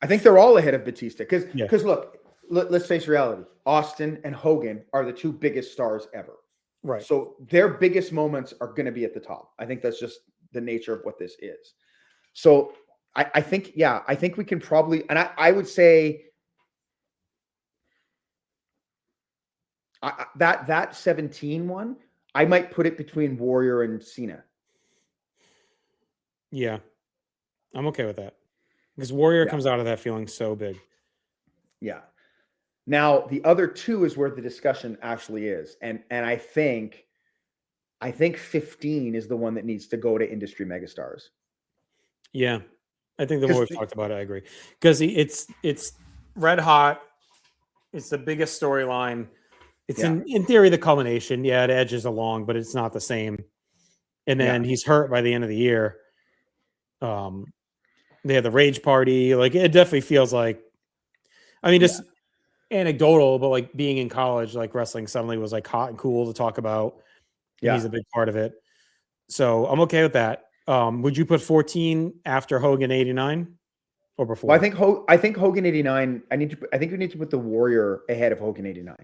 I think they're all ahead of Batista because look, let's face reality. Austin and Hogan are the 2 biggest stars ever. Right. So their biggest moments are going to be at the top. I think that's just the nature of what this is. So I think, yeah, I think we can probably, and I would say that 17 one, I might put it between Warrior and Cena. Yeah, I'm okay with that because Warrior Yeah. comes out of that feeling so big. Yeah. Now the other two is where the discussion actually is, and I think 15 is the one that needs to go to industry megastars. Yeah, I think the more Because we've talked about it, I agree because it's red hot. It's the biggest storyline. It's yeah, in theory the culmination. Yeah, it edges along, but it's not the same. And then yeah, he's hurt by the end of the year. They had the rage party. Like it definitely feels like. I mean, yeah, just anecdotal, but like being in college, like wrestling suddenly was like hot and cool to talk about, and he's yeah. a big part of it. So I'm okay with that. Would you put 14 after Hogan 89 or Well, before? I think Hogan 89. I think we need to put the Warrior ahead of Hogan 89.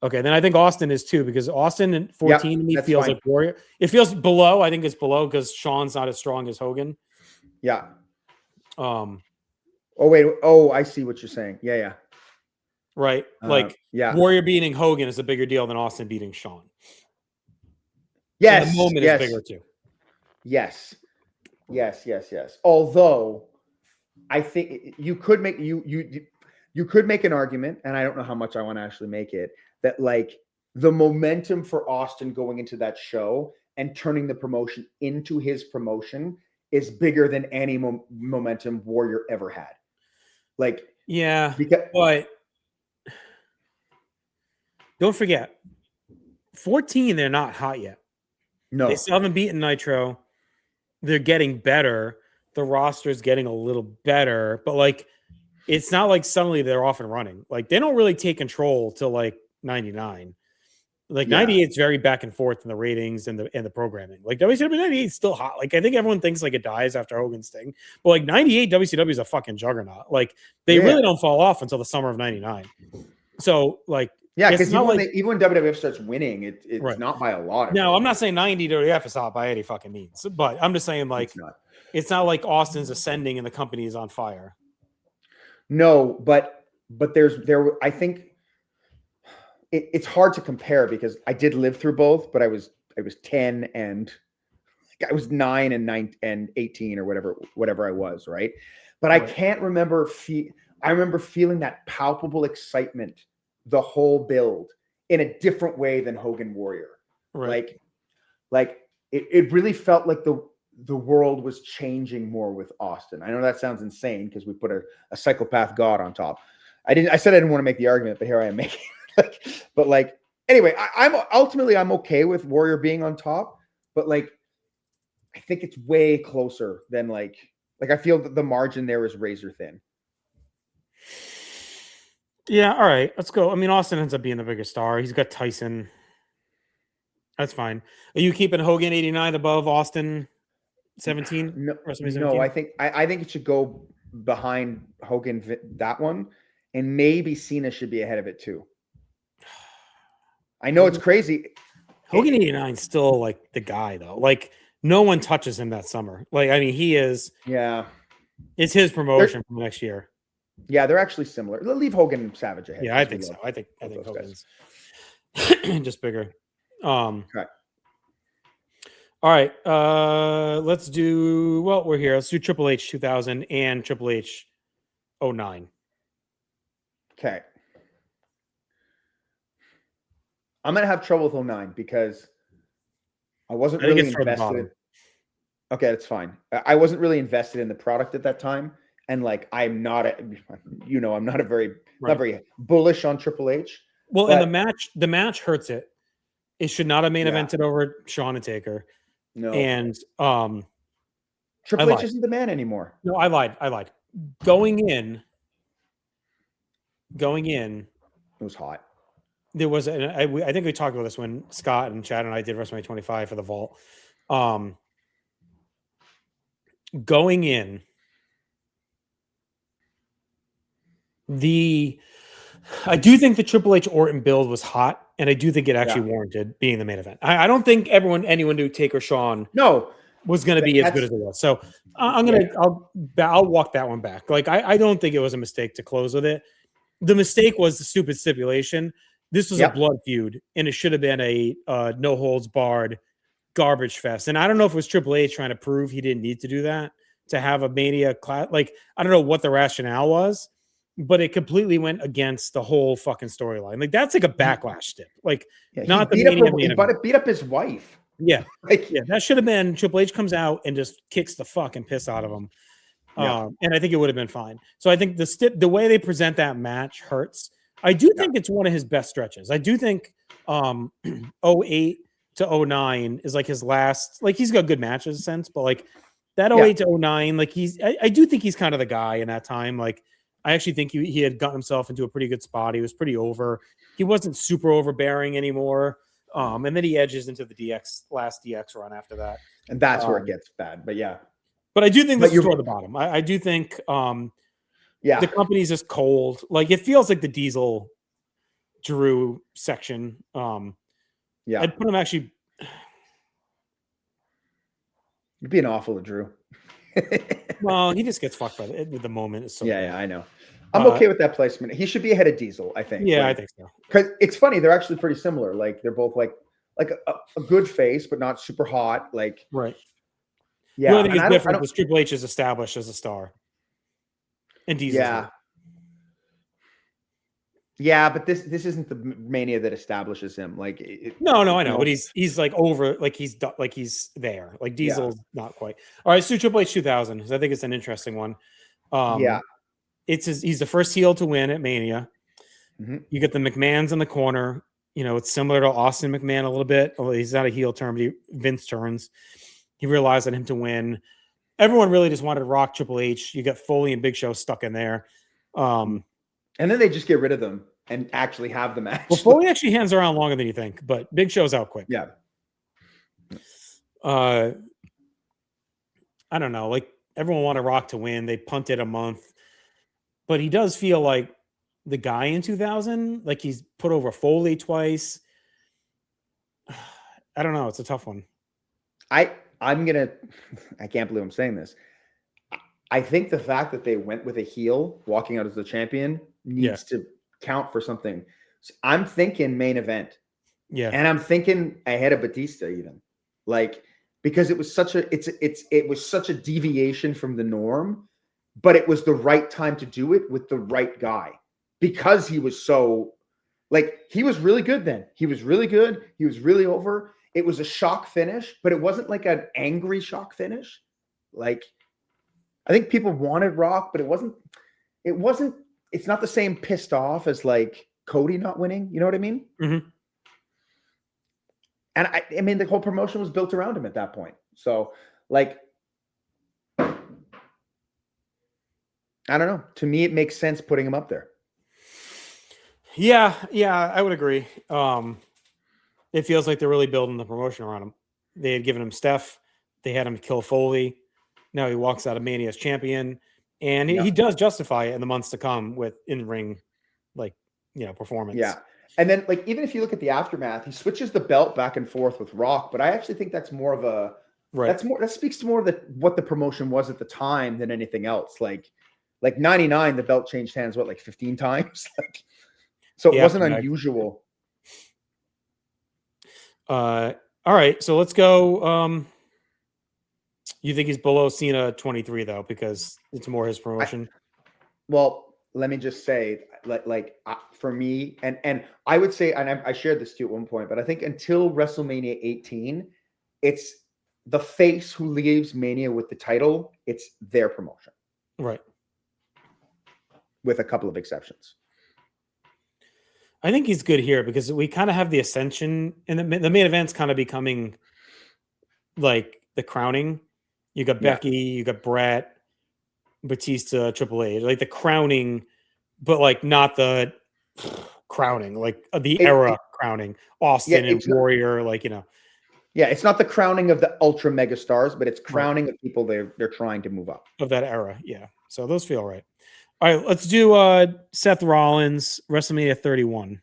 Okay, then I think Austin is too because Austin and 14 Yep, to me that's feels fine. like Warrior. It feels below. I think it's below because Shawn's not as strong as Hogan. Yeah. Um, Oh wait. Oh, I see what you're saying. Yeah, yeah. right. Like Yeah. Warrior beating Hogan is a bigger deal than Austin beating Shawn. And the Yes. moment is Yes. bigger too. Yes. Yes. Yes. Yes. Although I think you could make you could make an argument, and I don't know how much I want to actually make it, that like the momentum for Austin going into that show and turning the promotion into his promotion is bigger than any momentum Warrior ever had. Like, Yeah, because but don't forget, 14, they're not hot yet. They no, still haven't beaten Nitro. They're getting better. The roster's getting a little better, but like it's not like suddenly they're off and running. Like they don't really take control till like 99. Like yeah, 98 is very back and forth in the ratings and the programming. Like WCW 98 is still hot. Like I think everyone thinks like it dies after Hogan's thing, but like 98 WCW is a fucking juggernaut. Like they yeah, really don't fall off until the summer of 99. So like yeah. it's Because not like even when WWF starts winning, it's right. not by a lot. Now I'm not saying 90 WWF is hot by any fucking means, but I'm just saying like It's not. it's not like Austin's ascending and the company is on fire. No, but I think it's hard to compare because I did live through both, but I was 10 and I was 9 and 9 and 18 or whatever I was, right? But I Right. can't remember I remember feeling that palpable excitement the whole build in a different way than Hogan Warrior. Right. Like it really felt like the world was changing more with Austin. I know that sounds insane because we put a psychopath god on top. I said I didn't want to make the argument, but here I am making but like anyway, I'm okay with Warrior being on top, but like I think it's way closer than like I feel that the margin there is razor thin. Yeah, all right. Let's go. I mean, Austin ends up being the biggest star. He's got Tyson. That's fine. Are you keeping Hogan 89 above Austin 17? No, WrestleMania no, 17? I think it should go behind Hogan that one, and maybe Cena should be ahead of it too. I know it's crazy. Hogan 89 is still like the guy though. Like no one touches him that summer. Like I mean, he is. Yeah, It's his promotion for next year. yeah, they're actually similar. Leave Hogan and Savage ahead. Yeah, I think so. I think Hogan's just bigger. Okay. All right. Let's do. Well, we're here. Let's do Triple H 2000 and Triple H 09. Okay. I'm gonna have trouble with 09 because I wasn't really invested. Okay, that's fine. I wasn't really invested in the product at that time, and like I'm not I'm not very bullish on Triple H. Well, and the match hurts it. It should not have main evented over Shawn and Taker. No. And Triple H isn't the man anymore. No, I lied. Going in, it was hot. There was, I think we talked about this when Scott and Chad and I did WrestleMania 25 for the vault. Going in, I do think the Triple H Orton build was hot, and I do think it actually warranted being the main event. I don't think anyone knew Taker Shawn. No, was going to be as good as it was. So I'll walk that one back. Like I don't think it was a mistake to close with it. The mistake was the stupid stipulation. This was a blood feud, and it should have been a no holds barred garbage fest. And I don't know if it was Triple H trying to prove he didn't need to do that to have a Mania class. Like I don't know what the rationale was, but it completely went against the whole fucking storyline. Like that's like a backlash stip. Like not the Mania main event. Beat up his wife. Yeah, that should have been Triple H comes out and just kicks the fucking piss out of him. And I think it would have been fine. So I think the way they present that match hurts. I do think it's one of his best stretches. I do think 08 to 09 is like his last, like he's got good matches in a sense, but like that 08 to 09, like I do think he's kind of the guy in that time. Like I actually think he had gotten himself into a pretty good spot. He was pretty over. He wasn't super overbearing anymore. And then he edges into the last DX run after that. And that's where it gets bad. But yeah. But I do think this is toward the bottom. I do think the company's just cold. Like it feels like the Diesel Drew section. I'd put him actually. You're being awful to Drew. Well, he just gets fucked by the moment. So yeah, I know. I'm okay with that placement. He should be ahead of Diesel, I think. Yeah, I think so. Because it's funny, they're actually pretty similar. Like they're both like a good face, but not super hot. Like right. Yeah, the only thing is different because Triple H is established as a star, and Diesel. Yeah, but this isn't the Mania that establishes him. Like no, I know, but he's like over, like he's there. Like Diesel's not quite. All right, so Triple H 2000, because I think it's an interesting one. He's the first heel to win at Mania. Mm-hmm. You get the McMahons in the corner. You know, it's similar to Austin McMahon a little bit. Although he's not a heel term, but Vince turns. He realized on him to win. Everyone really just wanted to rock Triple H. You got Foley and Big Show stuck in there. And then they just get rid of them and actually have the match. Well, Foley actually hangs around longer than you think, but Big Show's out quick. Yeah. I don't know. Like everyone wanted Rock to win. They punted a month. But he does feel like the guy in 2000. Like he's put over Foley twice. I don't know. It's a tough one. I can't believe I'm saying this. I think the fact that they went with a heel walking out as the champion needs to count for something. So I'm thinking main event. Yeah. And I'm thinking ahead of Batista even. Like, because it was such a deviation from the norm, but it was the right time to do it with the right guy. Because he was so, like, he was really good then. He was really good. He was really over. It was a shock finish, but it wasn't like an angry shock finish. Like, I think people wanted Rock, but it's not the same pissed off as like Cody not winning. You know what I mean? Mm-hmm. And I mean, the whole promotion was built around him at that point. So like, I don't know. To me, it makes sense putting him up there. Yeah, I would agree. It feels like they're really building the promotion around him. They had given him Steph. They had him kill Foley. Now he walks out of Mania as champion. And he does justify it in the months to come with in-ring, like, performance. Yeah. And then, like, even if you look at the aftermath, he switches the belt back and forth with Rock. But I actually think that's more of a that speaks to more of what the promotion was at the time than anything else. Like 99, the belt changed hands, like 15 times? So it wasn't unusual. All right, so let's go. You think he's below Cena 23 though, because it's more his promotion? Well, let me just say, for me, and I would say, and I shared this too at one point, but I think until WrestleMania 18, it's the face who leaves Mania with the title. It's their promotion, right? With a couple of exceptions. I think he's good here because we kind of have the ascension, and the main event's kind of becoming like the crowning. You got Becky, you got Brett, Batista, Triple H, like the crowning, but like not the crowning, like the era crowning. Austin and Warrior, Yeah, it's not the crowning of the ultra mega stars, but it's crowning of people they're trying to move up. Of that era, yeah. So those feel right. All right, let's do Seth Rollins, WrestleMania 31.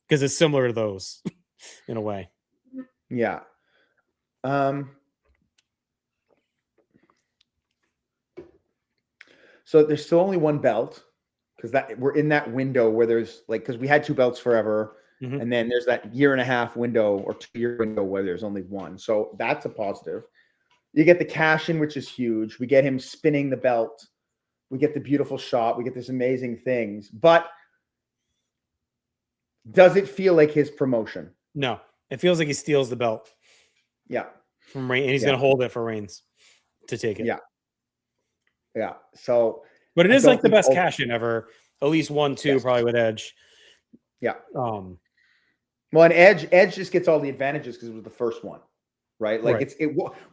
Because it's similar to those in a way. Yeah. So there's still only one belt because that we're in that window where there's like because we had two belts forever, and then there's that 1.5 window or 2 year window where there's only one. So that's a positive. You get the cash in, which is huge. We get him spinning the belt. We get the beautiful shot. We get this amazing things. But does it feel like his promotion? No, it feels like he steals the belt. Yeah. From Reigns, and he's going to hold it for Reigns to take it. Yeah. Yeah. So, but it is like the best cash in ever. At least 1-2 probably with Edge. Yeah. Well, and Edge just gets all the advantages because it was the first one, right? Like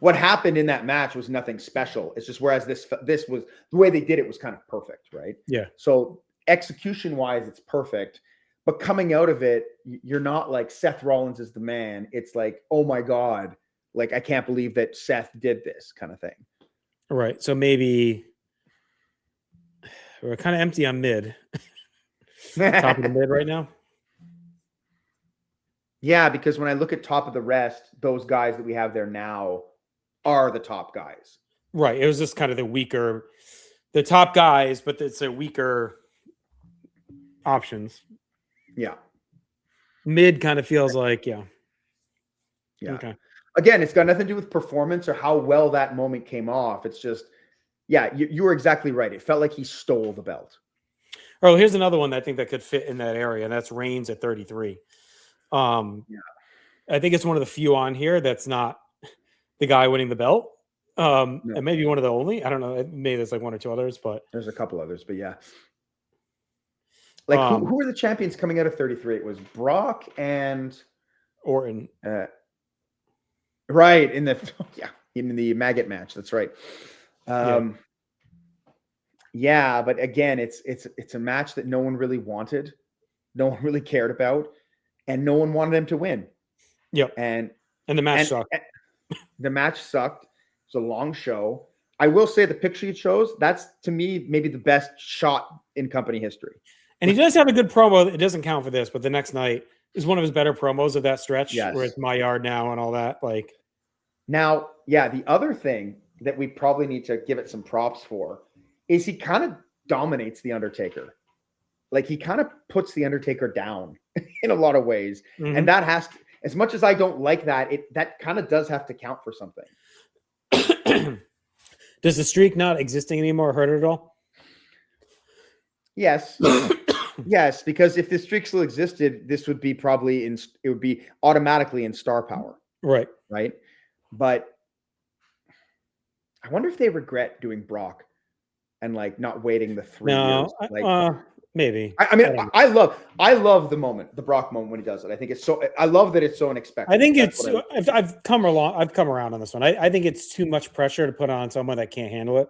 what happened in that match was nothing special. It's just whereas this was the way they did it was kind of perfect, right? Yeah. So execution wise, it's perfect. But coming out of it, you're not like Seth Rollins is the man. It's like, oh my God, like I can't believe that Seth did this kind of thing. Right. So maybe we're kind of empty on mid. Top of the mid right now. Yeah, because when I look at top of the rest, those guys that we have there now are the top guys. Right. It was just kind of the top guys, but it's a weaker options. Yeah. Mid kind of feels like, Yeah. Okay. Again, it's got nothing to do with performance or how well that moment came off. It's just, yeah, you were exactly right. It felt like he stole the belt. Oh, here's another one that I think that could fit in that area, and that's Reigns at 33. I think it's one of the few on here that's not the guy winning the belt. And maybe one of the only. I don't know. Maybe there's like one or two others, but there's a couple others. But yeah, like who were the champions coming out of 33? It was Brock and Orton. Right in the maggot match. That's right. Yeah, but again, it's a match that no one really wanted, no one really cared about, and no one wanted him to win. Yep. And the match sucked. The match sucked. It's a long show. I will say the picture it shows, that's to me maybe the best shot in company history. And he does have a good promo. It doesn't count for this, but the next night is one of his better promos of that stretch where it's my yard now and all that. Like now, yeah, the other thing that we probably need to give it some props for is he kind of dominates the Undertaker. Like he kind of puts the Undertaker down in a lot of ways. And that has to, as much as I don't like that, that kind of does have to count for something. Does the streak not existing anymore hurt it at all? Yes. Yes, because if the streak still existed, this would be probably it would be automatically in star power. Right. Right. But I wonder if they regret doing Brock and like not waiting the 3 years. Like maybe. I mean, I love the moment, the Brock moment when he does it. I think it's so. I love that it's so unexpected. I think I've come around on this one. I think it's too much pressure to put on someone that can't handle it.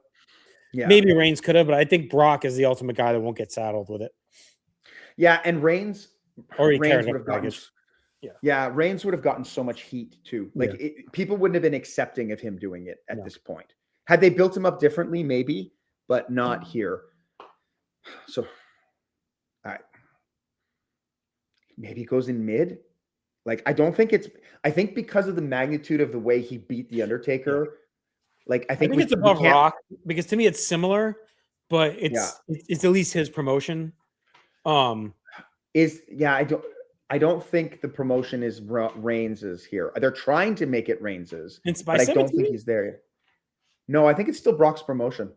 Yeah. Maybe Reigns could have, but I think Brock is the ultimate guy that won't get saddled with it. Yeah, and Reigns would have gotten. Yeah, Reigns would have gotten so much heat too. Like people wouldn't have been accepting of him doing it at this point. Had they built him up differently, maybe, but not here. So, all right. Maybe he goes in mid. Like, I think because of the magnitude of the way he beat The Undertaker, like, I think it's above Rock because to me it's similar, but it's at least his promotion. I don't think the promotion is Reigns's here. They're trying to make it Reigns's, but I don't think he's there yet. No, I think it's still Brock's promotion.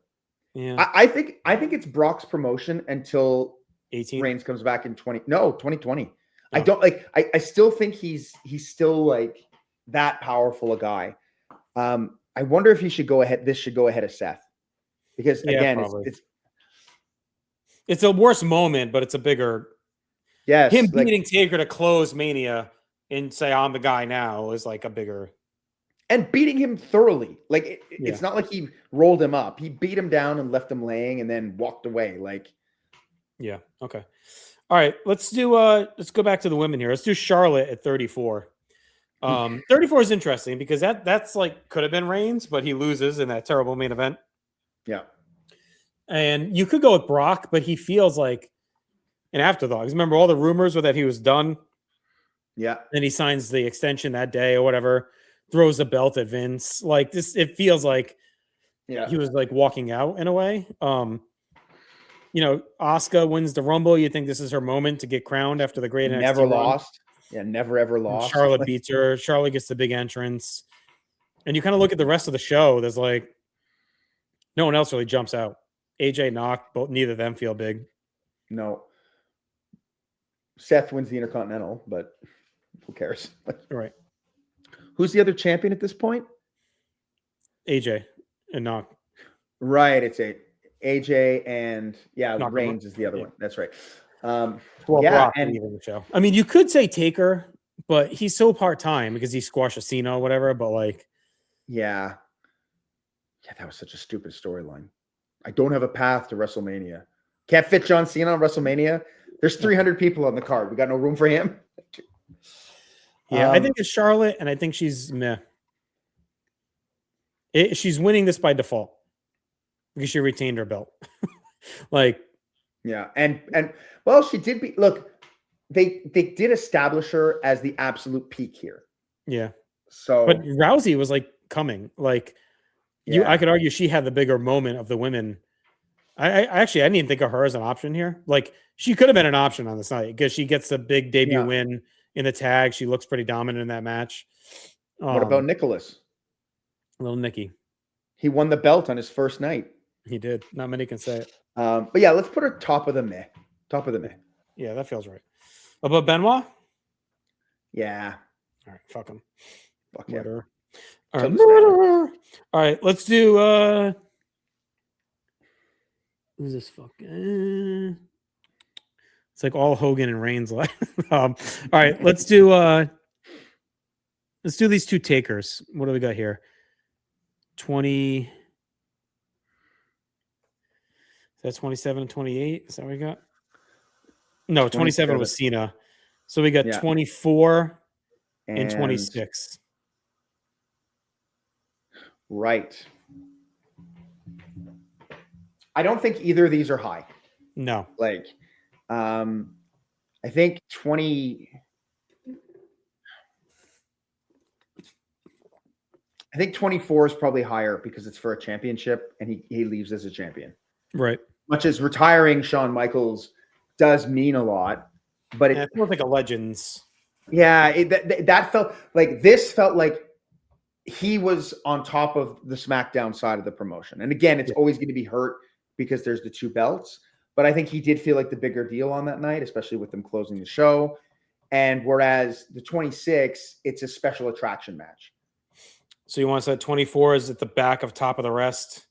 Yeah, I think it's Brock's promotion until 18 Reigns comes back in 2020. I don't like. I still think he's still like that powerful a guy. I wonder if he should go ahead. This should go ahead of Seth because again, it's a worse moment, but it's a bigger. Yes, him beating Taker to close Mania and say I'm the guy now is like a bigger. And beating him thoroughly. Like it's not like he rolled him up. He beat him down and left him laying and then walked away. Like, yeah. Okay. All right. Let's go back to the women here. Let's do Charlotte at 34. 34 is interesting because that's like could have been Reigns, but he loses in that terrible main event. Yeah. And you could go with Brock, but he feels like an afterthought. Because remember all the rumors were that he was done. Yeah. Then he signs the extension that day or whatever. Throws the belt at Vince. Like this, it feels like he was like walking out in a way. Asuka wins the Rumble. You think this is her moment to get crowned after the great NXT Never run? lost. Yeah, never ever lost. Charlotte beats her. Charlotte gets the big entrance. And you kind of look at the rest of the show. There's like no one else really jumps out. AJ knocked, but neither of them feel big. No. Seth wins the Intercontinental, but who cares? Right. Who's the other champion at this point? AJ and Knock. Right. It's AJ and Knock Reigns is the other one. That's right. Well, yeah, Brock and leaving the show. I mean, you could say Taker, but he's so part-time because he squashed Cena or whatever, but like yeah, that was such a stupid storyline. I don't have a path to WrestleMania. Can't fit John Cena on WrestleMania. There's 300 people on the card. We got no room for him. Yeah, I think it's Charlotte, and I think she's meh. She's winning this by default because she retained her belt. Yeah, and well, she did be. Look, they did establish her as the absolute peak here. Yeah. So, but Rousey was like coming. Like I could argue she had the bigger moment of the women. I didn't even think of her as an option here. Like she could have been an option on this night because she gets the big debut win in the tag. She looks pretty dominant in that match. What about Nicholas? Little Nicky. He won the belt on his first night. He did. Not many can say it. But yeah, let's put her top of the meh. Top of the meh. Yeah, that feels right. About Benoit? Yeah. All right, fuck him. Fuck yeah. All right, all right, let's do who's this fucking it's like all Hogan and Reigns like. All right, let's do these two takers. What do we got here? 20 is that 27 and 28? Is that what we got? No, 27 was Cena. So we got 24 and 26. Right. I don't think either of these are high. No. Like, I think 20. I think 24 is probably higher because it's for a championship and he leaves as a champion. Right. Much as retiring Shawn Michaels does mean a lot, but it feels like a Legends. Yeah, that felt like this felt like he was on top of the SmackDown side of the promotion. And again, it's always going to be hurt because there's the two belts. But I think he did feel like the bigger deal on that night, especially with them closing the show. And whereas the 26, it's a special attraction match. So you want to say 24 is at the back of top of the rest.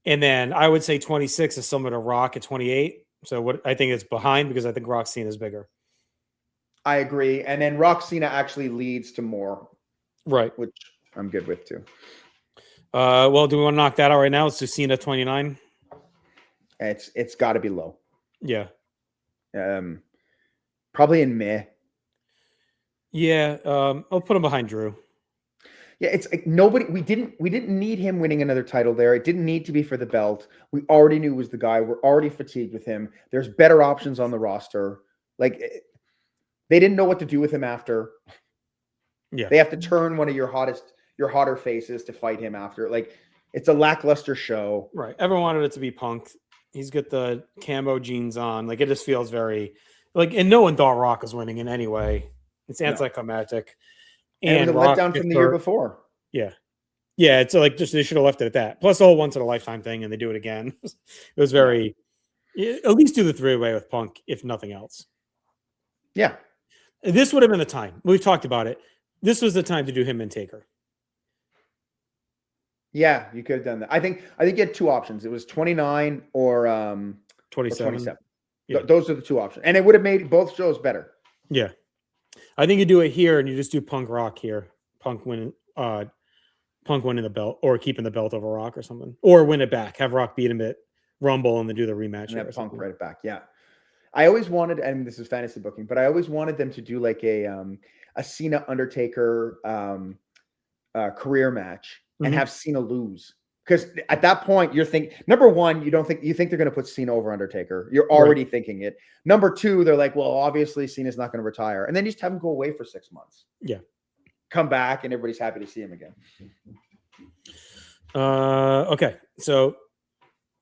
And then I would say 26 is similar to Rock at 28. So what I think it's behind because I think Rock Cena is bigger. I agree. And then Rock Cena actually leads to more. Right. Which I'm good with too. Well, do we want to knock that out right now? Let's do Cena 29. It's got to be low. Yeah. Probably in meh. Yeah. I'll put him behind Drew. Yeah, it's like we didn't need him winning another title there. It didn't need to be for the belt. We already knew was the guy. We're already fatigued with him. There's better options on the roster. Like they didn't know what to do with him after. Yeah. They have to turn one of your hotter faces to fight him after. Like it's a lackluster show. Right. Everyone wanted it to be Punk. He's got the camo jeans on. Like it just feels very like, and no one thought Rock was winning in any way. It's anticlimactic. And it was a letdown from the year before. Yeah. Yeah. It's like just they should have left it at that. Plus the whole once in a lifetime thing and they do it again. It was very at least do the 3-way with Punk, if nothing else. Yeah. This would have been the time. We've talked about it. This was the time to do him and Taker. Yeah, you could have done that. I think you had two options. It was 29 or 27. Or 27. Yeah. Those are the two options. And it would have made both shows better. Yeah. I think you do it here and you just do Punk Rock here. Punk winning the belt or keeping the belt over Rock or something. Or win it back. Have Rock beat him at Rumble and then do the rematch. And have Punk right it back. Yeah. I always wanted, and this is fantasy booking, but I always wanted them to do like a Cena Undertaker career match and have Cena lose. Because at that point, you're thinking, number one, you think they're going to put Cena over Undertaker. You're already thinking it. Number two, they're like, well, obviously Cena's not going to retire. And then you just have him go away for 6 months. Yeah. Come back and everybody's happy to see him again. Okay. So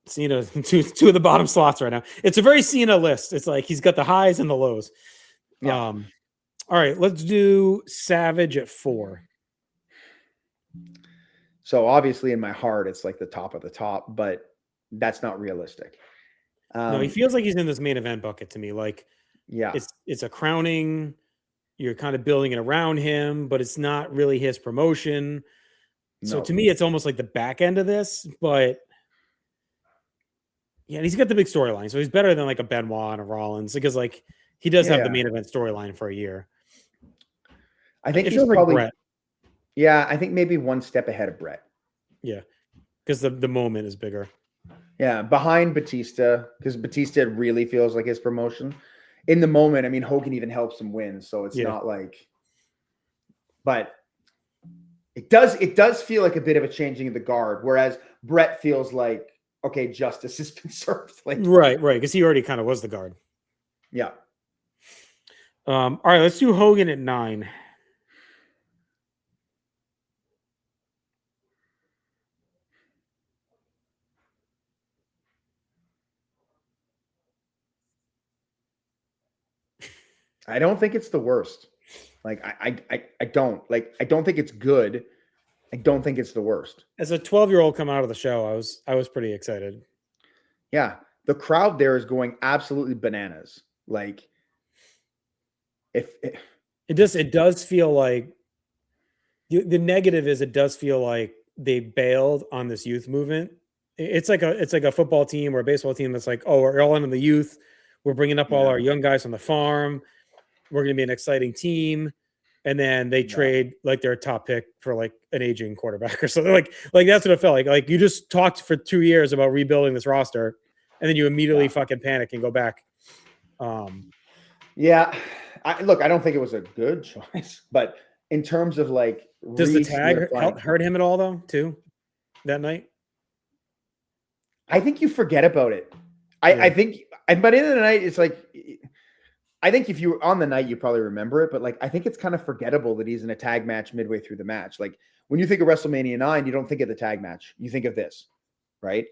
Cena, two of the bottom slots right now. It's a very Cena list. It's like he's got the highs and the lows. Yeah. All right, let's do Savage at 4. So obviously in my heart, it's like the top of the top, but that's not realistic. No, he feels like he's in this main event bucket to me. Like, yeah, it's a crowning. You're kind of building it around him, but it's not really his promotion. So no. to me, it's almost like the back end of this. But yeah, and he's got the big storyline, so he's better than like a Benoit and a Rollins because like he does have the main event storyline for a year. I think it he's feels probably like Brett. Yeah, I think maybe one step ahead of Brett. Yeah, because the moment is bigger. Yeah, behind Batista, because Batista really feels like his promotion. In the moment, I mean, Hogan even helps him win, so it's not like. But it does feel like a bit of a changing of the guard, whereas Brett feels like, okay, justice has been served. Like, right, because he already kind of was the guard. Yeah. All right, let's do Hogan at 9. I don't think it's the worst. Like I don't think it's good. I don't think it's the worst. As a 12-year-old coming out of the show, I was pretty excited. Yeah, the crowd there is going absolutely bananas. Like, it does feel like the negative is it does feel like they bailed on this youth movement. It's like a football team or a baseball team that's like, oh, we're all in on the youth. We're bringing up all our young guys from the farm. We're going to be an exciting team. And then they trade like their top pick for like an aging quarterback or something. Like that's what it felt like. Like you just talked for 2 years about rebuilding this roster, and then you immediately fucking panic and go back. Yeah, I don't think it was a good choice, but in terms of like, does the tag hurt him at all though? Too that night? I think you forget about it. I think, and by the end of the night, it's like. I think if you were on the night, you probably remember it, but like I think it's kind of forgettable that he's in a tag match midway through the match. Like when you think of WrestleMania 9, you don't think of the tag match. You think of this, right?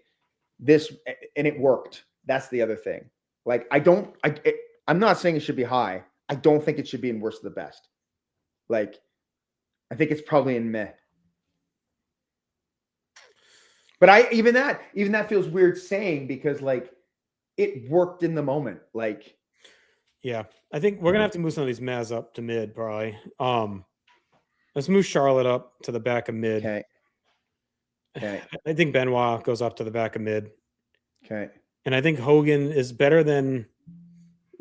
This, and it worked. That's the other thing. Like I'm not saying it should be high. I don't think it should be in worst of the best. Like I think it's probably in meh. But even that feels weird saying because like it worked in the moment. Like. Yeah, I think we're gonna have to move some of these Maz up to mid, probably. Let's move Charlotte up to the back of mid. Okay. I think Benoit goes up to the back of mid. Okay. And I think Hogan is better than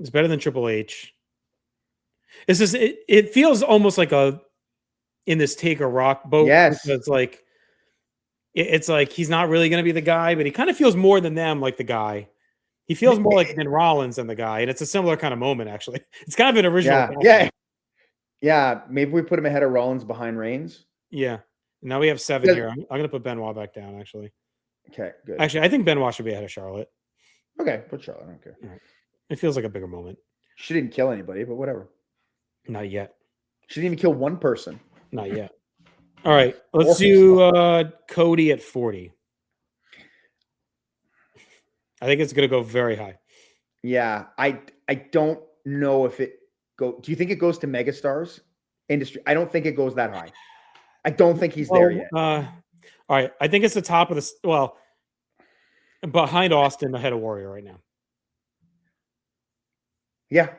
Triple H. It's just it feels almost like in this Taker Rock boat. Yes. It's like he's not really gonna be the guy, but he kind of feels more than them like the guy. He feels more like Ben Rollins than the guy, and it's a similar kind of moment, actually. It's kind of an original. Yeah. Maybe we put him ahead of Rollins behind Reigns. Yeah. Now we have 7 here. I'm going to put Benoit back down, actually. Okay, good. Actually, I think Benoit should be ahead of Charlotte. Okay, put Charlotte. I don't care. Right. It feels like a bigger moment. She didn't kill anybody, but whatever. Not yet. She didn't even kill one person. Not yet. All right, let's do Cody at 40. I think it's going to go very high. Yeah, I don't know if it go. Do you think it goes to megastars industry? I don't think it goes that high. I don't think he's there yet. All right, I think it's the top of the behind Austin, ahead of Warrior right now. Yeah,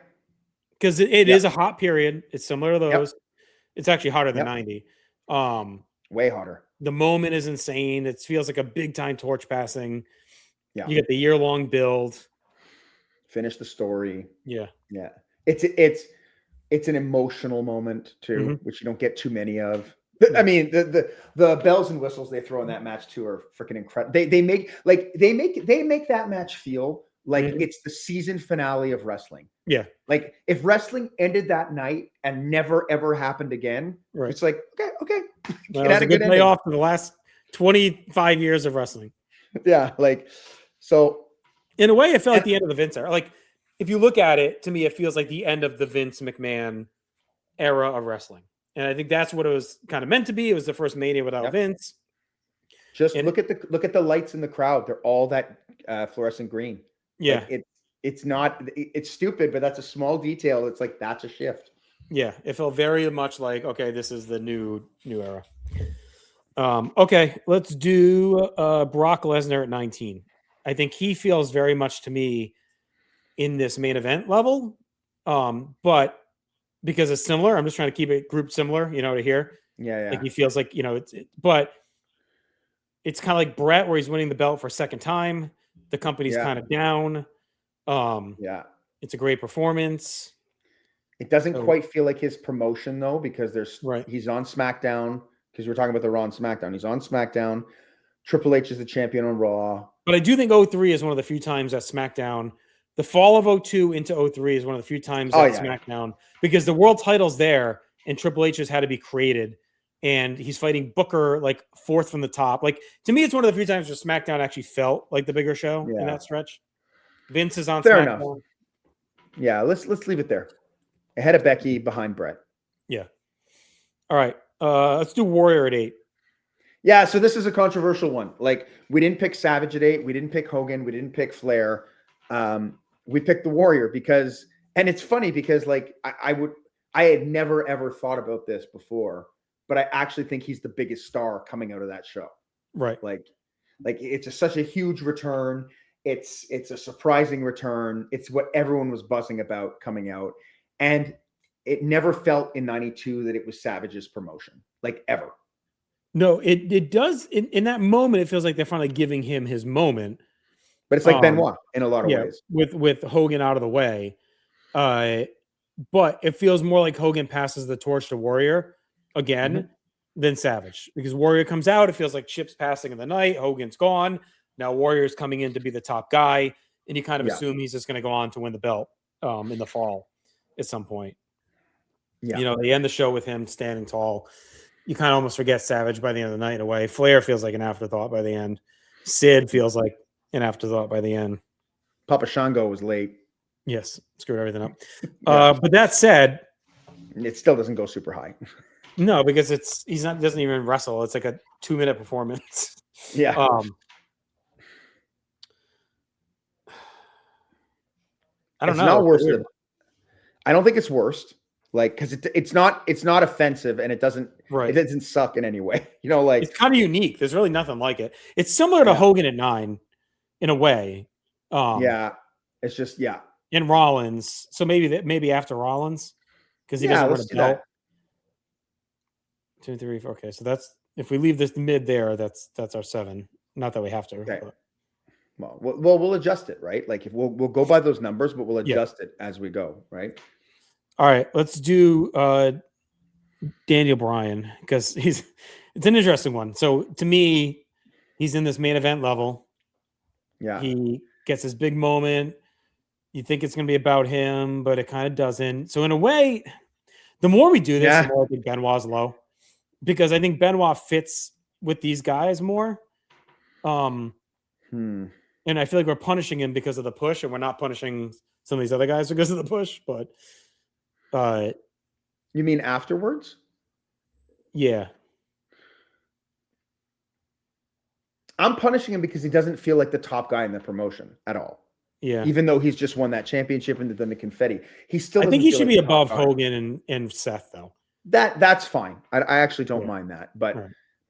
because it is a hot period. It's similar to those. Yep. It's actually hotter than 90. Way hotter. The moment is insane. It feels like a big time torch passing. Yeah. You get the year-long build. Finish the story. Yeah. Yeah. It's an emotional moment too, which you don't get too many of. I mean, the bells and whistles they throw in that match too are freaking incredible. They make that match feel like it's the season finale of wrestling. Yeah. Like if wrestling ended that night and never ever happened again, it's like okay. Well, it was a good payoff for the last 25 years of wrestling. Yeah, like so. In a way, it felt like the end of the Vince era. Like if you look at it, to me, it feels like the end of the Vince McMahon era of wrestling. And I think that's what it was kind of meant to be. It was the first Mania without Vince. Just look at the lights in the crowd. They're all that fluorescent green. Yeah. Like it's stupid, but that's a small detail. It's like, that's a shift. Yeah. It felt very much like, okay, this is the new era. Okay, let's do Brock Lesnar at 19. I think he feels very much to me in this main event level. But because it's similar, I'm just trying to keep it grouped similar, to here. Yeah. Like he feels like, but it's kind of like Brett, where he's winning the belt for a second time. The company's kind of down. Yeah. It's a great performance. It doesn't quite feel like his promotion though, because he's on SmackDown, because we're talking about the Raw and SmackDown. He's on SmackDown. Triple H is the champion on Raw. But I do think 03 is one of the few times that SmackDown, the fall of 02 into 03 is one of the few times that SmackDown, because the world title's there and Triple H has had to be created. And he's fighting Booker like fourth from the top. Like, to me, it's one of the few times where SmackDown actually felt like the bigger show in that stretch. Vince is on SmackDown. Enough. Yeah, let's leave it there. Ahead of Becky, behind Brett. Yeah. All right. Let's do Warrior at 8. Yeah, so this is a controversial one. Like, we didn't pick Savage at 8. We didn't pick Hogan. We didn't pick Flair. We picked the Warrior because, and it's funny because like I had never ever thought about this before, but I actually think he's the biggest star coming out of that show. Right. Like it's such a huge return. It's a surprising return. It's what everyone was buzzing about coming out. And it never felt in 92 that it was Savage's promotion, like ever. No, it does. In that moment, it feels like they're finally giving him his moment. But it's like Benoit in a lot of ways. With Hogan out of the way. But it feels more like Hogan passes the torch to Warrior again than Savage. Because Warrior comes out, it feels like chips passing in the night. Hogan's gone. Now Warrior's coming in to be the top guy. And you kind of assume he's just going to go on to win the belt in the fall at some point. Yeah. They end the show with him standing tall. You kind of almost forget Savage by the end of the night in a way. Flair feels like an afterthought by the end. Sid feels like an afterthought by the end. Papa Shango was late. Yes, screwed everything up. But that said, it still doesn't go super high. No, because doesn't even wrestle. It's like a 2-minute performance. Yeah. I don't know. It's not worse. I don't think it's worst. Like, because it's not offensive and it doesn't suck in any way. Like, it's kind of unique. There's really nothing like it. It's similar to Hogan at 9 in a way. It's just in Rollins. So maybe after Rollins, because he doesn't win a belt. 2, 3, 4. Okay, so that's, if we leave this mid there, that's our 7. Not that we have to. Okay. Well, we'll adjust it, right? Like, if we'll go by those numbers, but we'll adjust it as we go, right? All right, let's do Daniel Bryan, because it's an interesting one. So to me, he's in this main event level. Yeah. He gets his big moment. You think it's going to be about him, but it kind of doesn't. So in a way, the more we do this, the more I think Benoit's low, because I think Benoit fits with these guys more. And I feel like we're punishing him because of the push, and we're not punishing some of these other guys because of the push. But you mean afterwards? Yeah. I'm punishing him because he doesn't feel like the top guy in the promotion at all. Yeah. Even though he's just won that championship and done the confetti, he still. I think he should be above Hogan and Seth, though. That's fine. I actually don't mind that, but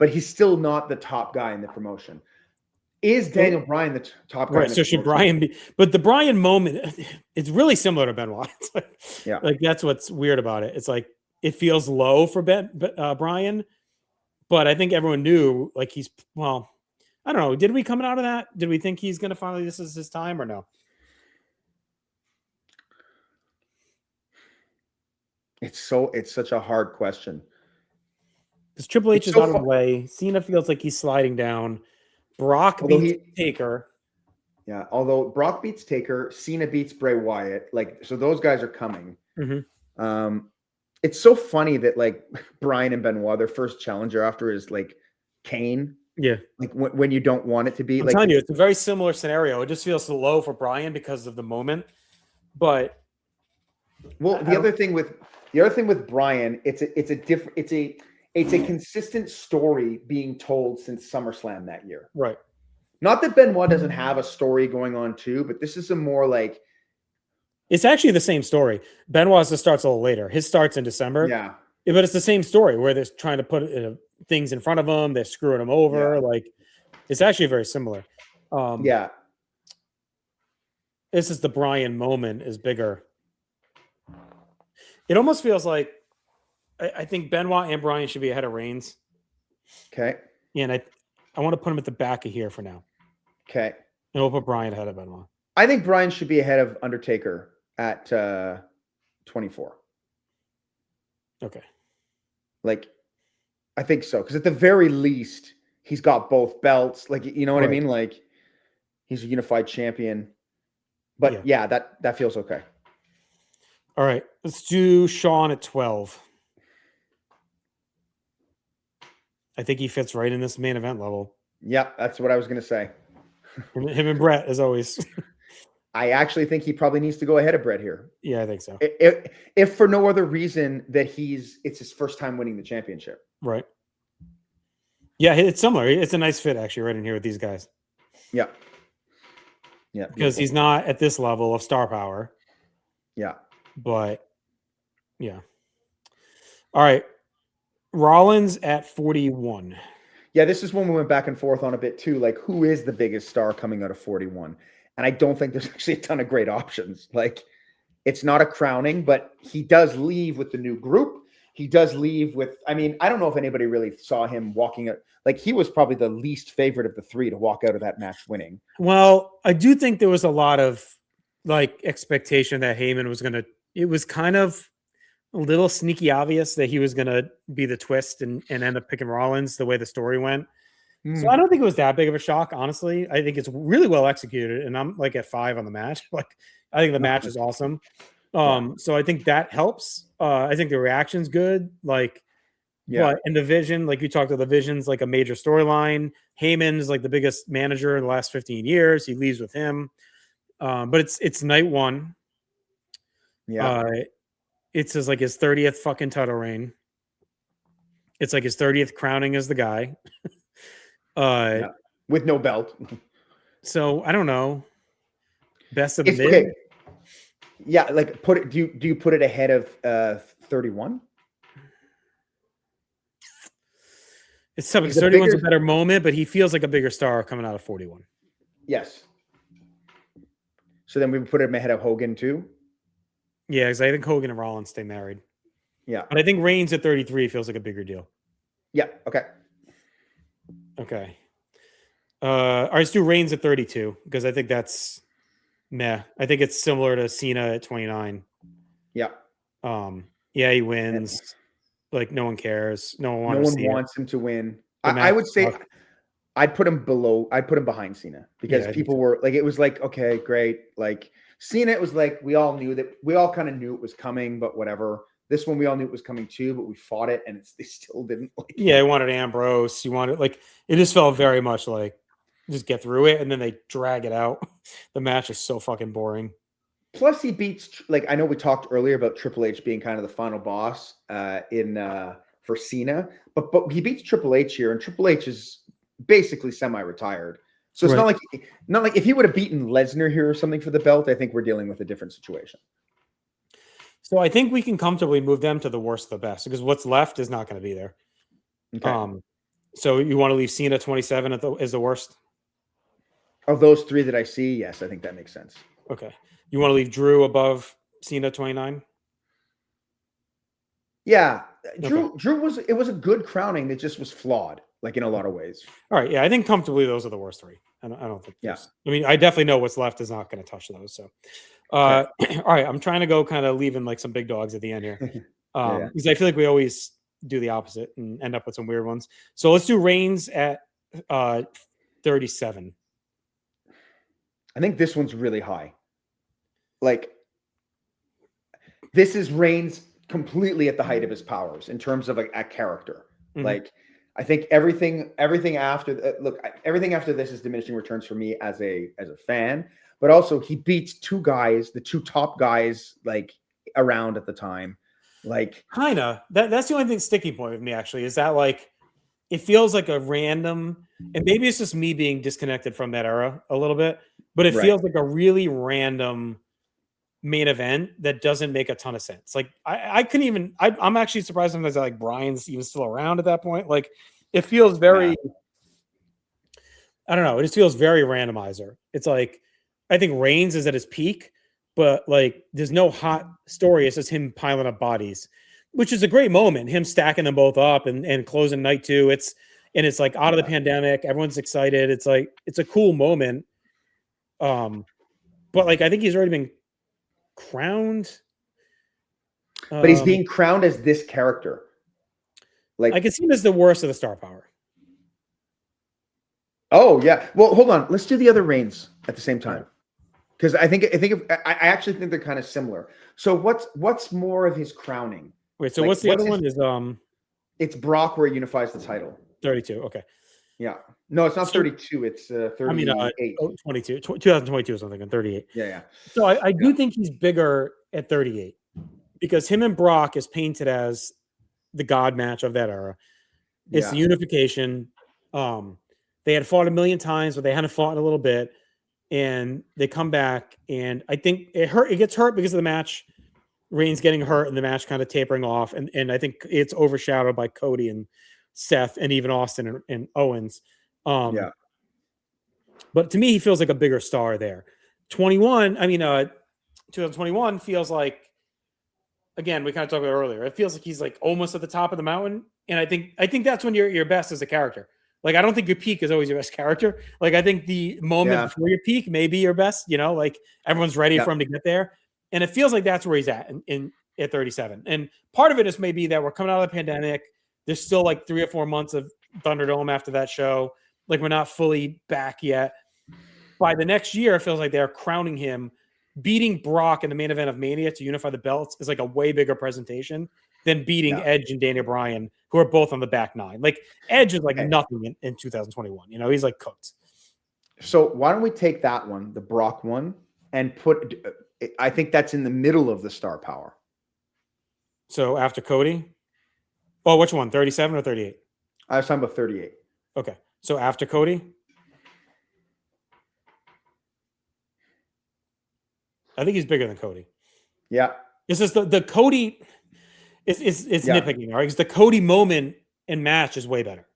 he's still not the top guy in the promotion. Is Daniel Bryan the top guy? Right. So should Bryan be? But the Bryan moment, it's really similar to Benoit. Like that's what's weird about it. It's like it feels low for Bryan, but I think everyone knew like I don't know. Did we coming out of that? Did we think he's going to finally this is his time or no? It's such a hard question. Because Triple H is out of the way. Cena feels like he's sliding down. Brock beats Taker. Yeah, although Brock beats Taker, Cena beats Bray Wyatt. Like, so those guys are coming. It's so funny that like Bryan and Benoit, their first challenger after is like Kane. Yeah, like when you don't want it to be. I'm telling you, it's a very similar scenario. It just feels so low for Bryan because of the moment. But the other thing with Bryan, it's it's a consistent story being told since SummerSlam that year. Right. Not that Benoit doesn't have a story going on too, but this is a more like. It's actually the same story. Benoit's just starts a little later. His starts in December. Yeah. But it's the same story where they're trying to put things in front of him. They're screwing him over. Yeah. Like, it's actually very similar. Yeah. This is the Bryan moment is bigger. It almost feels like I think Benoit and Bryan should be ahead of Reigns. Okay. And I want to put him at the back of here for now. Okay. And we'll put Bryan ahead of Benoit. I think Bryan should be ahead of Undertaker at 24. Okay. Like, I think so. Because at the very least, he's got both belts. Like, you know what I mean? Like, he's a unified champion. But yeah, that feels okay. All right. Let's do Shawn at 12. I think he fits right in this main event level. Yep, that's what I was going to say. Him and Brett, as always. I actually think he probably needs to go ahead of Brett here. Yeah, I think so. If for no other reason that it's his first time winning the championship. Right. Yeah, it's similar. It's a nice fit, actually, right in here with these guys. Yeah. Yeah. Because he's not at this level of star power. Yeah. But, yeah. All right. Rollins at 41. Yeah, this is when we went back and forth on a bit, too. Like, who is the biggest star coming out of 41? And I don't think there's actually a ton of great options. Like, it's not a crowning, but he does leave with the new group. He does leave with, I mean, I don't know if anybody really saw him walking out. Like, he was probably the least favorite of the three to walk out of that match winning. Well, I do think there was a lot of, like, expectation that Heyman was going to, it was kind of a little sneaky obvious that he was going to be the twist and end up picking Rollins the way the story went. So I don't think it was that big of a shock, honestly. I think it's really well executed, and I'm like at 5 on the match. Like, I think the match is awesome. So I think that helps. I think the reaction's good. Like, but in the vision, like you talked about, the vision's like a major storyline. Heyman's like the biggest manager in the last 15 years. He leaves with him. But it's night one. Yeah. It's like his 30th fucking title reign. It's like his 30th crowning as the guy. With no belt. So I don't know. Best of the mid. Okay. Yeah, like do you put it ahead of 31? It's tough because 31's a better moment, but he feels like a bigger star coming out of 41. Yes. So then we would put him ahead of Hogan too. Yeah, because I think Hogan and Rollins stay married. Yeah. But I think Reigns at 33 feels like a bigger deal. Yeah. Okay. Okay. All right, let's do Reigns at 32 because I think that's meh. I think it's similar to Cena at 29. Yeah. Yeah, he wins. Like, no one cares. No one wants him to win. I would say I'd put him behind Cena because people were like, it was like, okay, great. Like Cena, it was like we all kind of knew it was coming, but whatever. This one we all knew it was coming too, but we fought it and they still didn't like. Yeah, he wanted Ambrose. He wanted, like, it just felt very much like just get through it and then they drag it out. The match is so fucking boring. Plus, he beats, like, I know we talked earlier about Triple H being kind of the final boss for Cena, but he beats Triple H here, and Triple H is basically semi-retired. So it's not like if he would have beaten Lesnar here or something for the belt, I think we're dealing with a different situation. So I think we can comfortably move them to the worst of the best because what's left is not going to be there. Okay. So you want to leave Cena 27 as the worst? Of those three that I see, yes, I think that makes sense. Okay. You want to leave Drew above Cena 29? Yeah. Drew was a good crowning that just was flawed, like in a lot of ways. All right. Yeah, I think comfortably those are the worst three. I don't think I mean, I definitely know what's left is not going to touch those. So all right. I'm trying to go kind of leaving like some big dogs at the end here. Because I feel like we always do the opposite and end up with some weird ones. So let's do Reigns at 37. I think this one's really high. Like, this is Reigns completely at the height of his powers in terms of a character. Mm-hmm. Like, I think everything after everything after this is diminishing returns for me as a fan. But also, he beats the two top guys like around at the time. Like, Kinda. That's the only thing sticking point with me actually is that like it feels like a random, and maybe it's just me being disconnected from that era a little bit, but it right. feels like a really random main event that doesn't make a ton of sense. Like I couldn't even. I'm actually surprised sometimes that like Brian's even still around at that point. Like it feels Yeah. very. I don't know. It just feels very randomizer. It's like I think Reigns is at his peak, but like there's no hot story. It's just him piling up bodies, which is a great moment. Him stacking them both up and closing night two. It's like out of the Yeah. pandemic. Everyone's excited. It's like it's a cool moment. But like I think he's already been crowned. But he's Um, being crowned as this character. I Like, can see him as the worst of the star power. oh yeah. Well, hold on. Let's do the other reigns at the same All time. right. Because I actually think they're kind of similar. So what's more of his crowning? Wait, so Like, what's the what's other his? one? Is It's Brock where he unifies the title. 32. Okay. Yeah. No, it's not So 32. It's I mean 38. 22, 2022 or something, and 38. Yeah, yeah, So I yeah, do think he's bigger at 38 because him and Brock is painted as the God match of that era. It's the yeah, unification. Um, they had fought a million times, but they hadn't fought in a little bit, and they come back, and I think it hurt. It gets hurt because of the match. Reigns getting hurt, and the match kind of tapering off, and I think it's overshadowed by Cody and Seth, and even Austin and Owens. yeah. But to me, he feels like a bigger star there. 21. I mean, 2021 feels like, again, we kind of talked about earlier. It feels like he's like almost at the top of the mountain, and I think that's when you're your best as a character. Like I don't think your peak is always your best character. Like I think the moment Yeah, before your peak may be your best. Like everyone's ready yeah, for him to get there, and it feels like that's where he's in at 37. And part of it is maybe that we're coming out of the pandemic. There's still like 3 or 4 months of Thunderdome after that show. Like we're not fully back yet. By the next year, it feels like they're crowning him. Beating Brock in the main event of Mania to unify the belts is like a way bigger presentation than beating yeah. Edge and Daniel Bryan, who are both on the back nine. Like Edge is like Okay. nothing in 2021. He's like cooked. So why don't we take that one, the Brock one, and put? I think that's in the middle of the star power. So after Cody, oh, which one? 37 or 38? I was talking about 38. Okay. So after Cody, I think he's bigger than Cody. Yeah, It's just the Cody. It's yeah, nitpicking, right? Because the Cody moment and match is way better.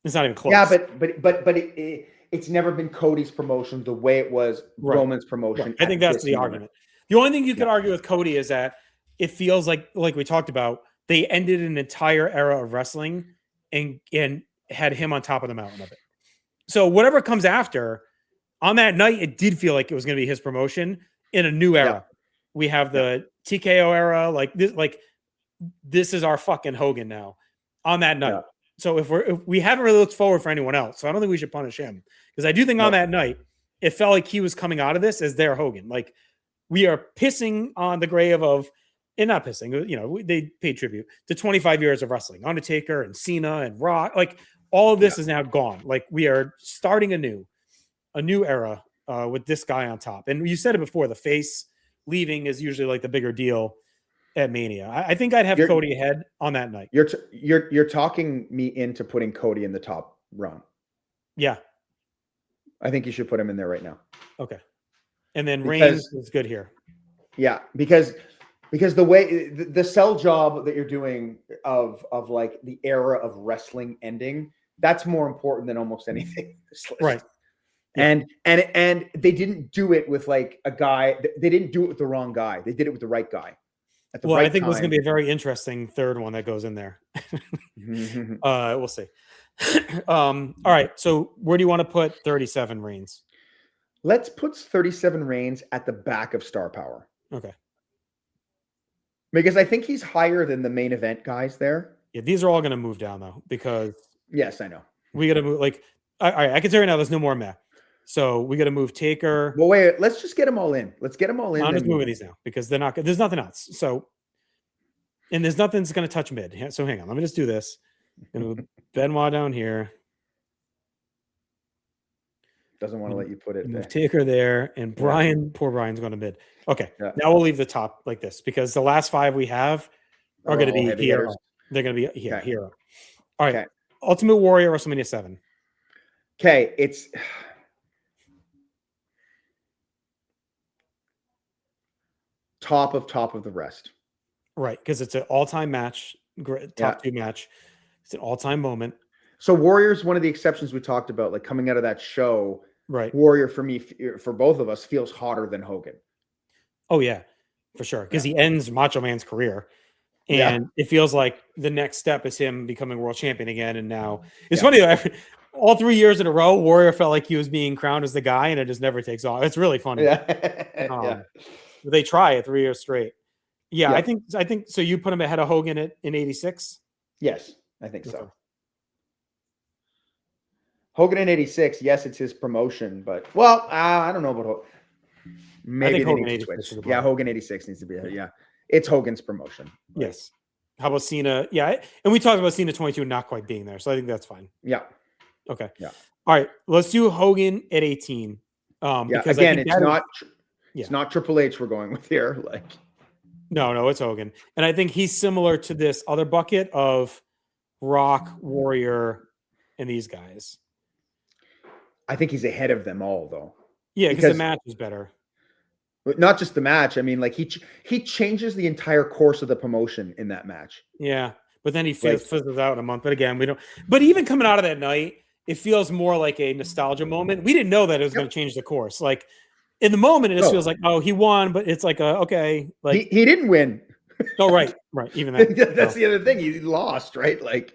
It's not even close. yeah. It's never been Cody's promotion the way it was Right. Roman's promotion. Right. I think that's the argument. The only thing you could argue with Cody is that it feels like we talked about, they ended an entire era of wrestling and had him on top of the mountain of it. So whatever comes after, on that night, it did feel like it was going to be his promotion in a new era. Yeah. We have the TKO era, like this is our fucking Hogan now on that night. Yeah. So if we haven't really looked forward for anyone else, so I don't think we should punish him, because I do think on that night it felt like he was coming out of this as their Hogan. Like we are pissing on the grave of, and not pissing, they paid tribute to 25 years of wrestling, Undertaker and Cena and Rock. Like all of this is now gone. Like we are starting a new era with this guy on top. And you said it before, the face leaving is usually like the bigger deal at Mania. I think I'd have Cody ahead on that night. You're talking me into putting Cody in the top run. Yeah. I think you should put him in there right now. Okay. And then Reigns is good here. Yeah, because the way the sell job that you're doing of like the era of wrestling ending, that's more important than almost anything. Right. Yeah. And they didn't do it with like a guy. They didn't do it with the wrong guy. They did it with the right guy. At the right I think time. there's going to be a very interesting third one that goes in there. We'll see. All right. So where do you want to put 37 Reigns? Let's put 37 Reigns at the back of Star Power. Okay. Because I think he's higher than the main event guys there. Yeah, these are all going to move down though, because yes, I know. We got to move. Like, all right, I can tell you right now, there's no more meh. So we got to move Taker. Well, wait, let's just get them all in. Let's get them all in. I'm just moving these now because they're not. There's nothing else. So, and there's nothing that's going to touch mid. So hang on, let me just do this. Benoit down here. Doesn't want to let you put it there. Taker there, and Brian. Poor Brian's going to mid. Okay, now we'll leave the top like this because the last 5 we have are going to all be heavy here. hitters. They're going to be Okay. here. All right. Okay. Ultimate Warrior WrestleMania 7. Okay, it's top of the rest. Right, because it's an all-time match, top 2 match. It's an all-time moment. So Warrior's one of the exceptions we talked about, like coming out of that show. Right. Warrior for me, for both of us, feels hotter than Hogan. Oh yeah, for sure. Because he ends Macho Man's career, and it feels like the next step is him becoming world champion again. And now it's funny though. All 3 years in a row, Warrior felt like he was being crowned as the guy, and it just never takes off. It's really funny. They try it 3 years straight. Yeah, I think so. You put him ahead of Hogan in '86. Yes, I think so. Hogan in '86, yes, it's his promotion, but I don't know about Hogan. Maybe they need to switch. Yeah, Hogan '86 needs to be there. Yeah, it's Hogan's promotion. Right? Yes. How about Cena? Yeah, and we talked about Cena 22 not quite being there, so I think that's fine. Yeah. Okay. Yeah. All right, let's do Hogan at 18. Because again, it's not Triple H we're going with here. Like, no, it's Hogan, and I think he's similar to this other bucket of Rock, Warrior, and these guys. I think he's ahead of them all, though. Yeah, because the match was better. But not just the match. I mean, like he changes the entire course of the promotion in that match. Yeah, but then he fizzles out in a month. But again, we don't. But even coming out of that night, it feels more like a nostalgia moment. We didn't know that it was going to change the course. Like in the moment, it just feels like, oh, he won, but it's like okay, like he didn't win. Oh, right. Even that. That's the other thing. He lost, right? Like,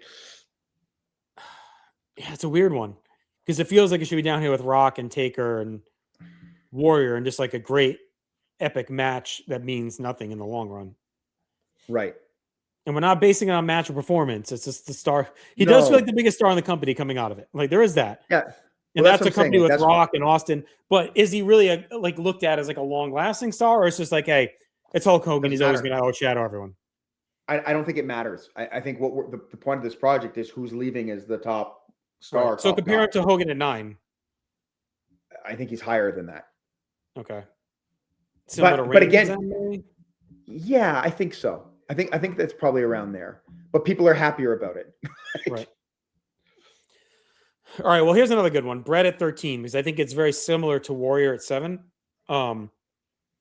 yeah, it's a weird one. Because it feels like it should be down here with Rock and Taker and Warrior and just like a great epic match that means nothing in the long run. Right. And we're not basing it on match or performance. It's just the star. He does feel like the biggest star in the company coming out of it. Like there is that. Yeah. And that's a company with Rock and Austin. But is he really looked at as like a long lasting star? Or it's just like, hey, it's Hulk Hogan. He's always going to outshadow everyone. I don't think it matters. I think the point of this project is who's leaving as the top star. Right. So compare him to Hogan at 9. I think he's higher than that. Okay. But again, yeah, I think so. I think that's probably around there. But people are happier about it. Right. All right. Well, here's another good one. Bret at 13, because I think it's very similar to Warrior at 7.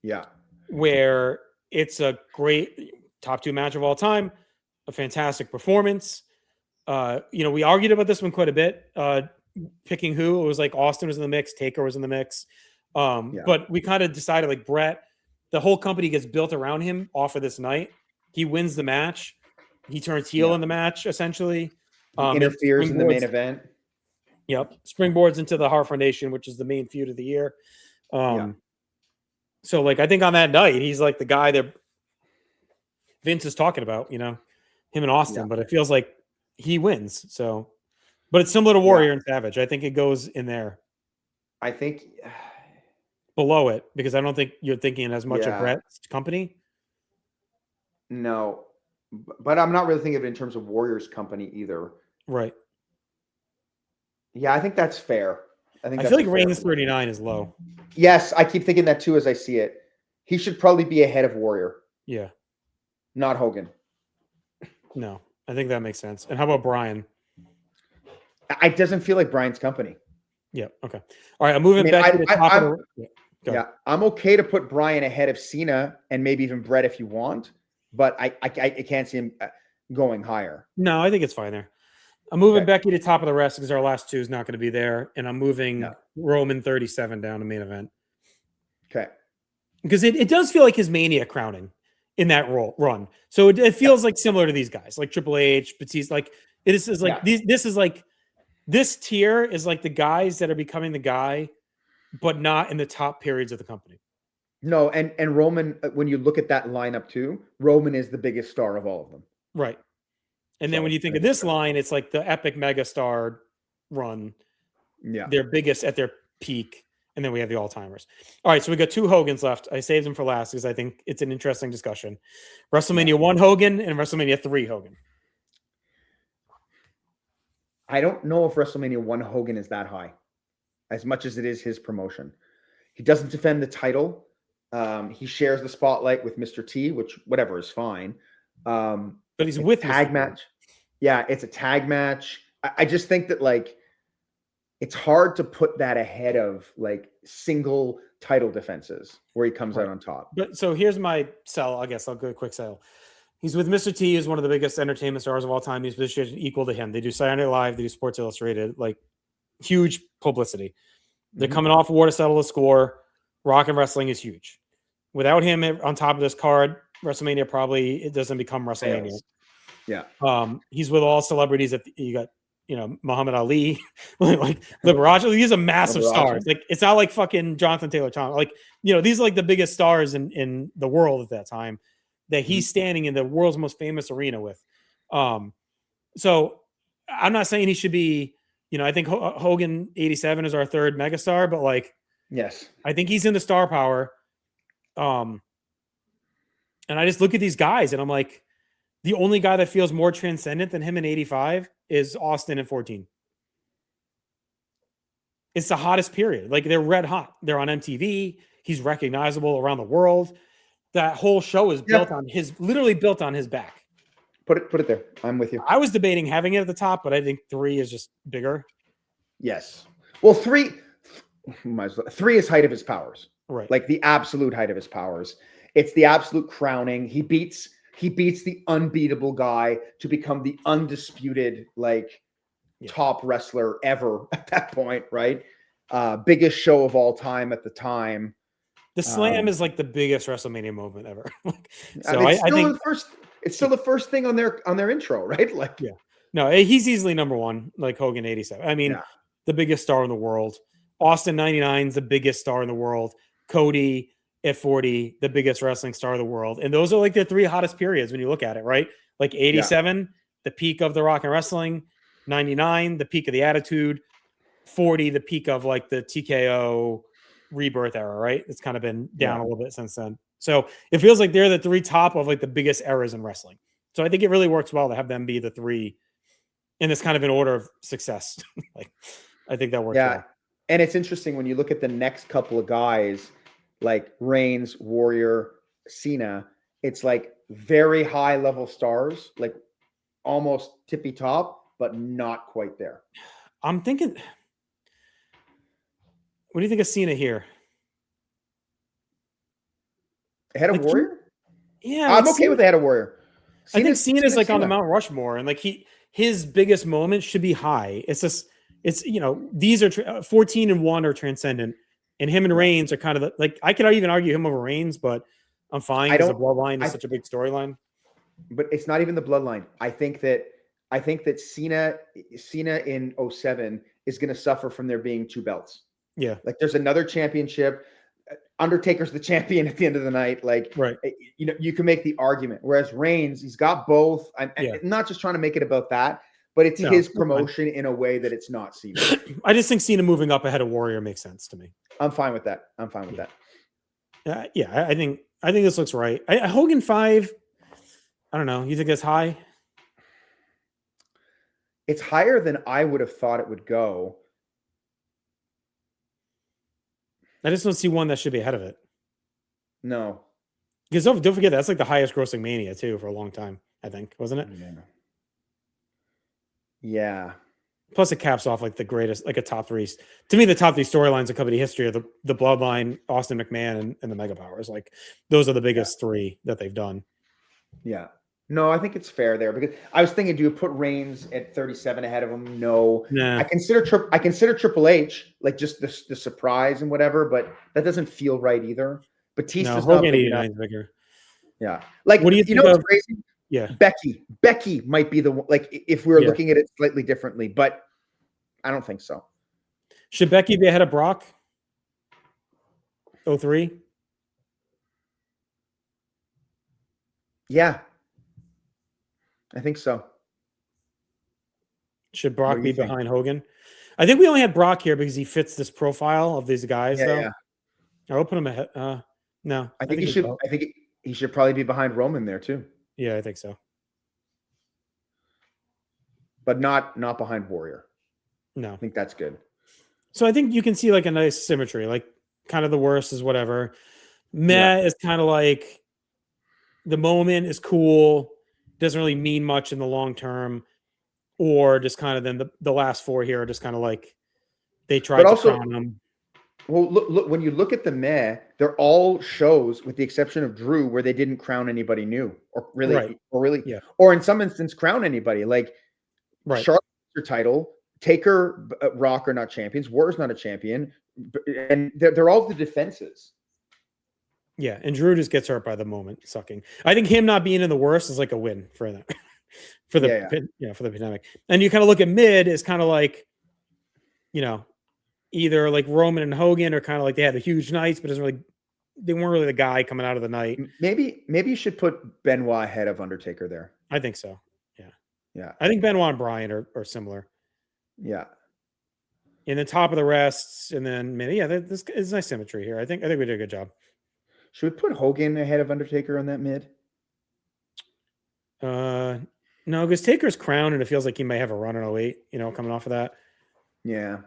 Yeah. Where it's a great top 2 match of all time, a fantastic performance. We argued about this one quite a bit, picking who. It was like Austin was in the mix, Taker was in the mix. But we kind of decided like Bret, the whole company gets built around him off of this night. He wins the match. He turns heel in the match, essentially. He interferes in the main event. Yep. Springboards into the Hart Foundation, which is the main feud of the year. So like, I think on that night, he's like the guy that Vince is talking about, him and Austin, but it feels like he wins. So, but it's similar to Warrior and Savage. I think it goes in there. I think below it, because I don't think you're thinking as much of Bret's company. No, but I'm not really thinking of it in terms of Warrior's company either. Right. Yeah, I think that's fair. I feel like Reigns 39 is low. Yes, I keep thinking that too as I see it. He should probably be ahead of Warrior. Yeah. Not Hogan. No, I think that makes sense. And how about Bryan? It doesn't feel like Bryan's company. Yeah. Okay. All right. I'm moving back to the top of the. I'm okay to put Bryan ahead of Cena and maybe even Bret if you want, but I can't see him going higher. No, I think it's fine there. I'm moving Becky to top of the rest because our last 2 is not going to be there, and I'm moving Roman 37 down to main event. Okay. Because it does feel like his Mania crowning in that run. So it feels like similar to these guys, like Triple H, Batista. Like this is like this tier is like the guys that are becoming the guy, but not in the top periods of the company. No, and Roman, when you look at that lineup too, Roman is the biggest star of all of them. Right. And then when you think of this line, it's like the epic megastar run. Yeah. Their biggest at their peak. And then we have the all-timers. All right, so we got 2 Hogans left. I saved them for last because I think it's an interesting discussion. WrestleMania 1 Hogan and WrestleMania 3 Hogan. I don't know if WrestleMania 1 Hogan is that high, as much as it is his promotion. He doesn't defend the title. He shares the spotlight with Mr. T, which whatever is fine. But he's with tag Mr. T. match. Yeah, it's a tag match. I just think that like it's hard to put that ahead of like single title defenses where he comes out on top. But so here's my sell. I guess I'll go a quick sell. He's with Mr. T, is one of the biggest entertainment stars of all time. He's positioned equal to him. They do Saturday Night Live, they do Sports Illustrated, like huge publicity. They're coming off war to settle the score. Rock and wrestling is huge. Without him on top of this card, WrestleMania probably it doesn't become WrestleMania. Fails. Yeah. He's with all celebrities. You got Muhammad Ali, like Liberace. These are massive stars. Like it's not like fucking Jonathan Taylor Thomas. Like these are like the biggest stars in the world at that time that he's standing in the world's most famous arena with. So I'm not saying he should be. I think Hogan 87 is our third megastar, but like, yes, I think he's in the star power. And I just look at these guys and I'm like, the only guy that feels more transcendent than him in 85 is Austin in 14. It's the hottest period. Like they're red hot. They're on MTV. He's recognizable around the world. That whole show is literally built on his back. Put it there. I'm with you. I was debating having it at the top, but I think 3 is just bigger. Yes. Well, 3 is height of his powers. Right. Like the absolute height of his powers. It's the absolute crowning. He beats the unbeatable guy to become the undisputed top wrestler ever at that point, right? Biggest show of all time at the time. The slam is like the biggest WrestleMania moment ever. So I think it's still the first thing on their intro, right? Like, yeah, no, he's easily number one, like Hogan 87. I mean, the biggest star in the world. Austin 99 is the biggest star in the world. Cody at 40, the biggest wrestling star of the world. And those are like the 3 hottest periods when you look at it, right? Like 87, the peak of the rock and wrestling. 99, the peak of the attitude. 40, the peak of like the TKO rebirth era, right? It's kind of been down a little bit since then. So it feels like they're the 3 top of like the biggest eras in wrestling. So I think it really works well to have them be the 3 in this kind of an order of success. Like I think that works well. And it's interesting when you look at the next couple of guys like Reigns, Warrior, Cena, it's like very high level stars, like almost tippy top, but not quite there. I'm thinking, what do you think of Cena here? Ahead of Warrior? Yeah. I'm okay with ahead of Warrior. I think Cena's like on the Mount Rushmore, and like his biggest moment should be high. It's just, these are 14 and 1 are transcendent, and him and Reigns are kind of like, I could even argue him over Reigns, but I'm fine because the bloodline is such a big storyline. But it's not even the bloodline. I think that Cena in 07 is going to suffer from there being 2 belts. Yeah. Like there's another championship. Undertaker's the champion at the end of the night. Like, right. You can make the argument. Whereas Reigns, he's got both. I'm not just trying to make it about that, but it's his promotion in a way that it's not Cena. I just think Cena moving up ahead of Warrior makes sense to me. I'm fine with that. I think this looks right. Hogan 5. I don't know. You think that's high? It's higher than I would have thought it would go. I just don't see one that should be ahead of it. No. Because don't forget, that's like the highest grossing Mania, too, for a long time, I think. Wasn't it? Yeah. Plus, it caps off like the greatest, like a top 3. To me, the top 3 storylines of company history are the Bloodline, Austin McMahon, and the Mega Powers. Like, those are the biggest 3 that they've done. Yeah. No, I think it's fair there because I was thinking, do you put Reigns at 37 ahead of him? No. Nah. I consider Triple H like just the surprise and whatever, but that doesn't feel right either. Batista's not big enough. Bigger. Yeah. Like, what do you think what's crazy? Yeah. Becky might be the one, like if we were looking at it slightly differently, but I don't think so. Should Becky be ahead of Brock? 03? Yeah. I think so. Should Brock be behind Hogan? I think we only had Brock here because he fits this profile of these guys, though. Yeah. I will put him ahead. No. I think he should. I think he should probably be behind Roman there too. Yeah, I think so. But not behind Warrior. No. I think that's good. So I think you can see like a nice symmetry. Like kind of the worst is whatever. Meh is kind of like the moment is cool. doesn't really mean much in the long term, or just kind of then the last 4 here are just kind of like they But tried to also, crown them. well, look when you look at the Meh, they're all shows with the exception of Drew where they didn't crown anybody new Right. Yeah. or in some instance crown anybody. Like Right. Charlotte's your title, Taker, Rock are not champions, War's not a champion, and they're all the defenses. Yeah, and Drew just gets hurt by the moment sucking. I think him not being in the worst is like a win for them, for the for the pandemic. And you kind of look at mid is kind of like, you know, either like Roman and Hogan are kind of like they had the huge nights, but they weren't really the guy coming out of the night. Maybe you should put Benoit ahead of Undertaker there. I think so. Yeah, yeah. I think Benoit and Bryan are similar. Yeah. In the top of the rest, and then this is nice symmetry here. I think we did a good job. Should we put Hogan ahead of Undertaker on that mid? No, because Taker's crowned, and it feels like he may have a run in 08, coming off of that. Yeah.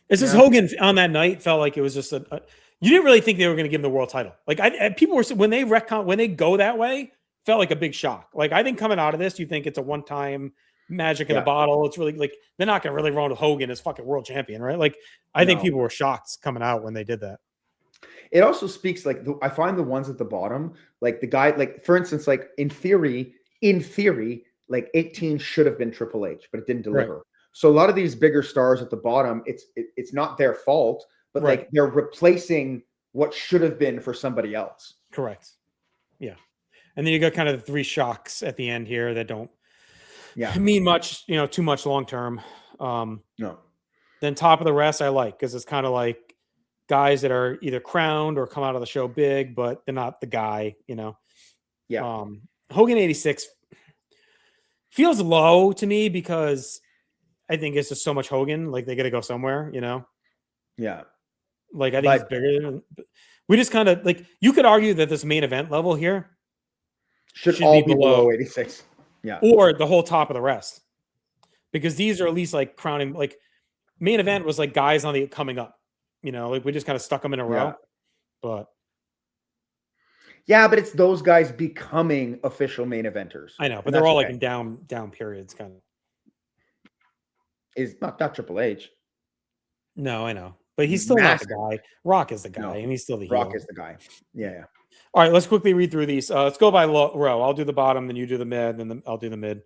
It's just Hogan on that night felt like it was just you didn't really think they were going to give him the world title. Like people were when they go that way, felt like a big shock. Like I think coming out of this, you think it's a one-time magic in the bottle. It's really like they're not going to really run with Hogan as fucking world champion, right? Like I think people were shocked coming out when they did that. It also speaks like I find the ones at the bottom, like the guy, like for instance, like in theory, like 18 should have been Triple H, but it didn't deliver. Right. So a lot of these bigger stars at the bottom, it's not their fault, but like they're replacing what should have been for somebody else. Correct. Yeah. And then you got kind of the 3 shocks at the end here that don't mean much, too much long term. No. Then top of the rest I like because it's kind of like guys that are either crowned or come out of the show big, but they're not the guy, Yeah. Hogan 86 feels low to me because I think it's just so much Hogan. Like they got to go somewhere, Yeah. Like I think it's bigger. We just kind of like you could argue that this main event level here should all be below 86. Yeah. Or the whole top of the rest, because these are at least like crowning. Like main event was like guys on the coming up. Like we just kind of stuck them in a row. But it's those guys becoming official main eventers. I know, but they're all like in down periods, kind of. Is not Triple H. No, I know, but he's still not the guy. Rock is the guy, and he's still the heel. Rock is the guy. Yeah. All right, let's quickly read through these. Let's go by row. I'll do the bottom, then you do the mid, then I'll do the mid.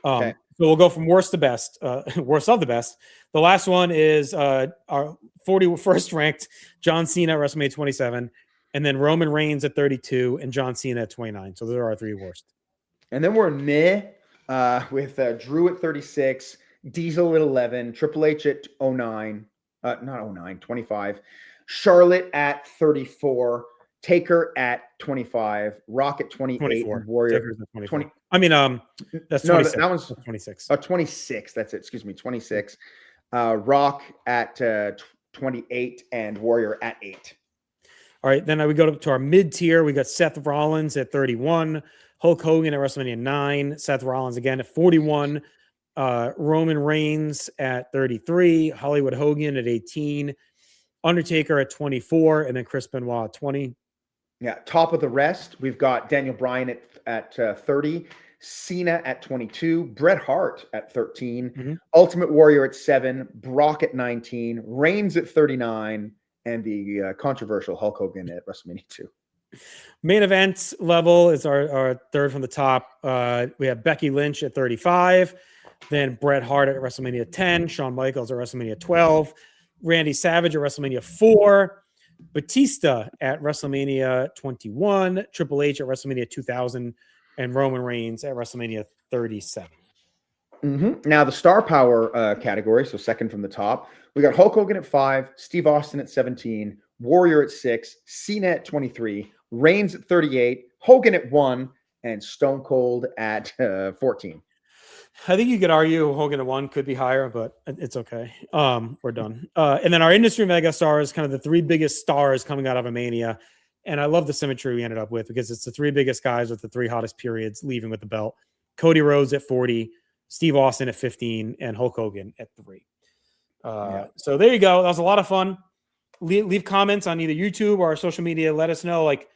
Okay. So we'll go from worst to best, worst of the best. The last one is our 41st ranked John Cena at WrestleMania 27, and then Roman Reigns at 32, and John Cena at 29. So those are our 3 worst. And then we're meh with Drew at 36, Diesel at 11, Triple H at 09, not 09, 25, Charlotte at 34, Taker at 25, Rock at 28, 24. And Warrior at 20. I mean, that's 26. No, that one's 26. 26. That's it. Excuse me, 26. Rock at 28 and Warrior at 8. All right, then we go to our mid tier. We got Seth Rollins at 31, Hulk Hogan at WrestleMania 9, Seth Rollins again at 41, Roman Reigns at 33, Hollywood Hogan at 18, Undertaker at 24, and then Chris Benoit at 20. Yeah, top of the rest, we've got Daniel Bryan at 30, Cena at 22, Bret Hart at 13, Ultimate Warrior at 7, Brock at 19, Reigns at 39, and the controversial Hulk Hogan at WrestleMania 2. Main event level is our third from the top. We have Becky Lynch at 35, then Bret Hart at WrestleMania 10, Shawn Michaels at WrestleMania 12, Randy Savage at WrestleMania 4, Batista at WrestleMania 21, Triple H at WrestleMania 2000, and Roman Reigns at WrestleMania 37. Now the star power category, so second from the top, we got Hulk Hogan at 5, Steve Austin at 17, Warrior at 6, Cena at 23, Reigns at 38, Hogan at 1, and Stone Cold at 14. I think you could argue Hogan at 1 could be higher, but it's okay. We're done. And then our industry mega stars, kind of the 3 biggest stars coming out of a Mania. And I love the symmetry we ended up with because it's the 3 biggest guys with the 3 hottest periods leaving with the belt. Cody Rhodes at 40, Steve Austin at 15, and Hulk Hogan at 3. So there you go. That was a lot of fun. Leave comments on either YouTube or our social media. Let us know, like,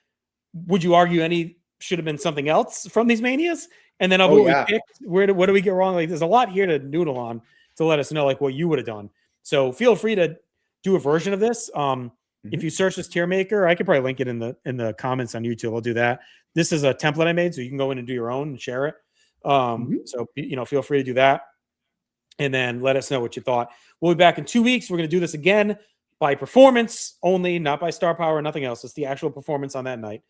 would you argue any should have been something else from these manias, and then of Oh, what yeah. we picked, what do we get wrong? Like, there's a lot here to noodle on to let us know like what you would have done. So feel free to do a version of this. If you search this tier maker, I could probably link it in the comments on YouTube. I'll do that. This is a template I made, so you can go in and do your own and share it. So feel free to do that, and then let us know what you thought. We'll be back in 2 weeks. We're going to do this again by performance only, not by star power, nothing else. It's the actual performance on that night.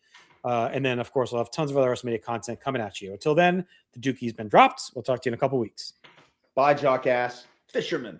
And then, of course, we'll have tons of other WrestleMania content coming at you. Until then, the Dookie's been dropped. We'll talk to you in a couple weeks. Bye, Jockass Fisherman.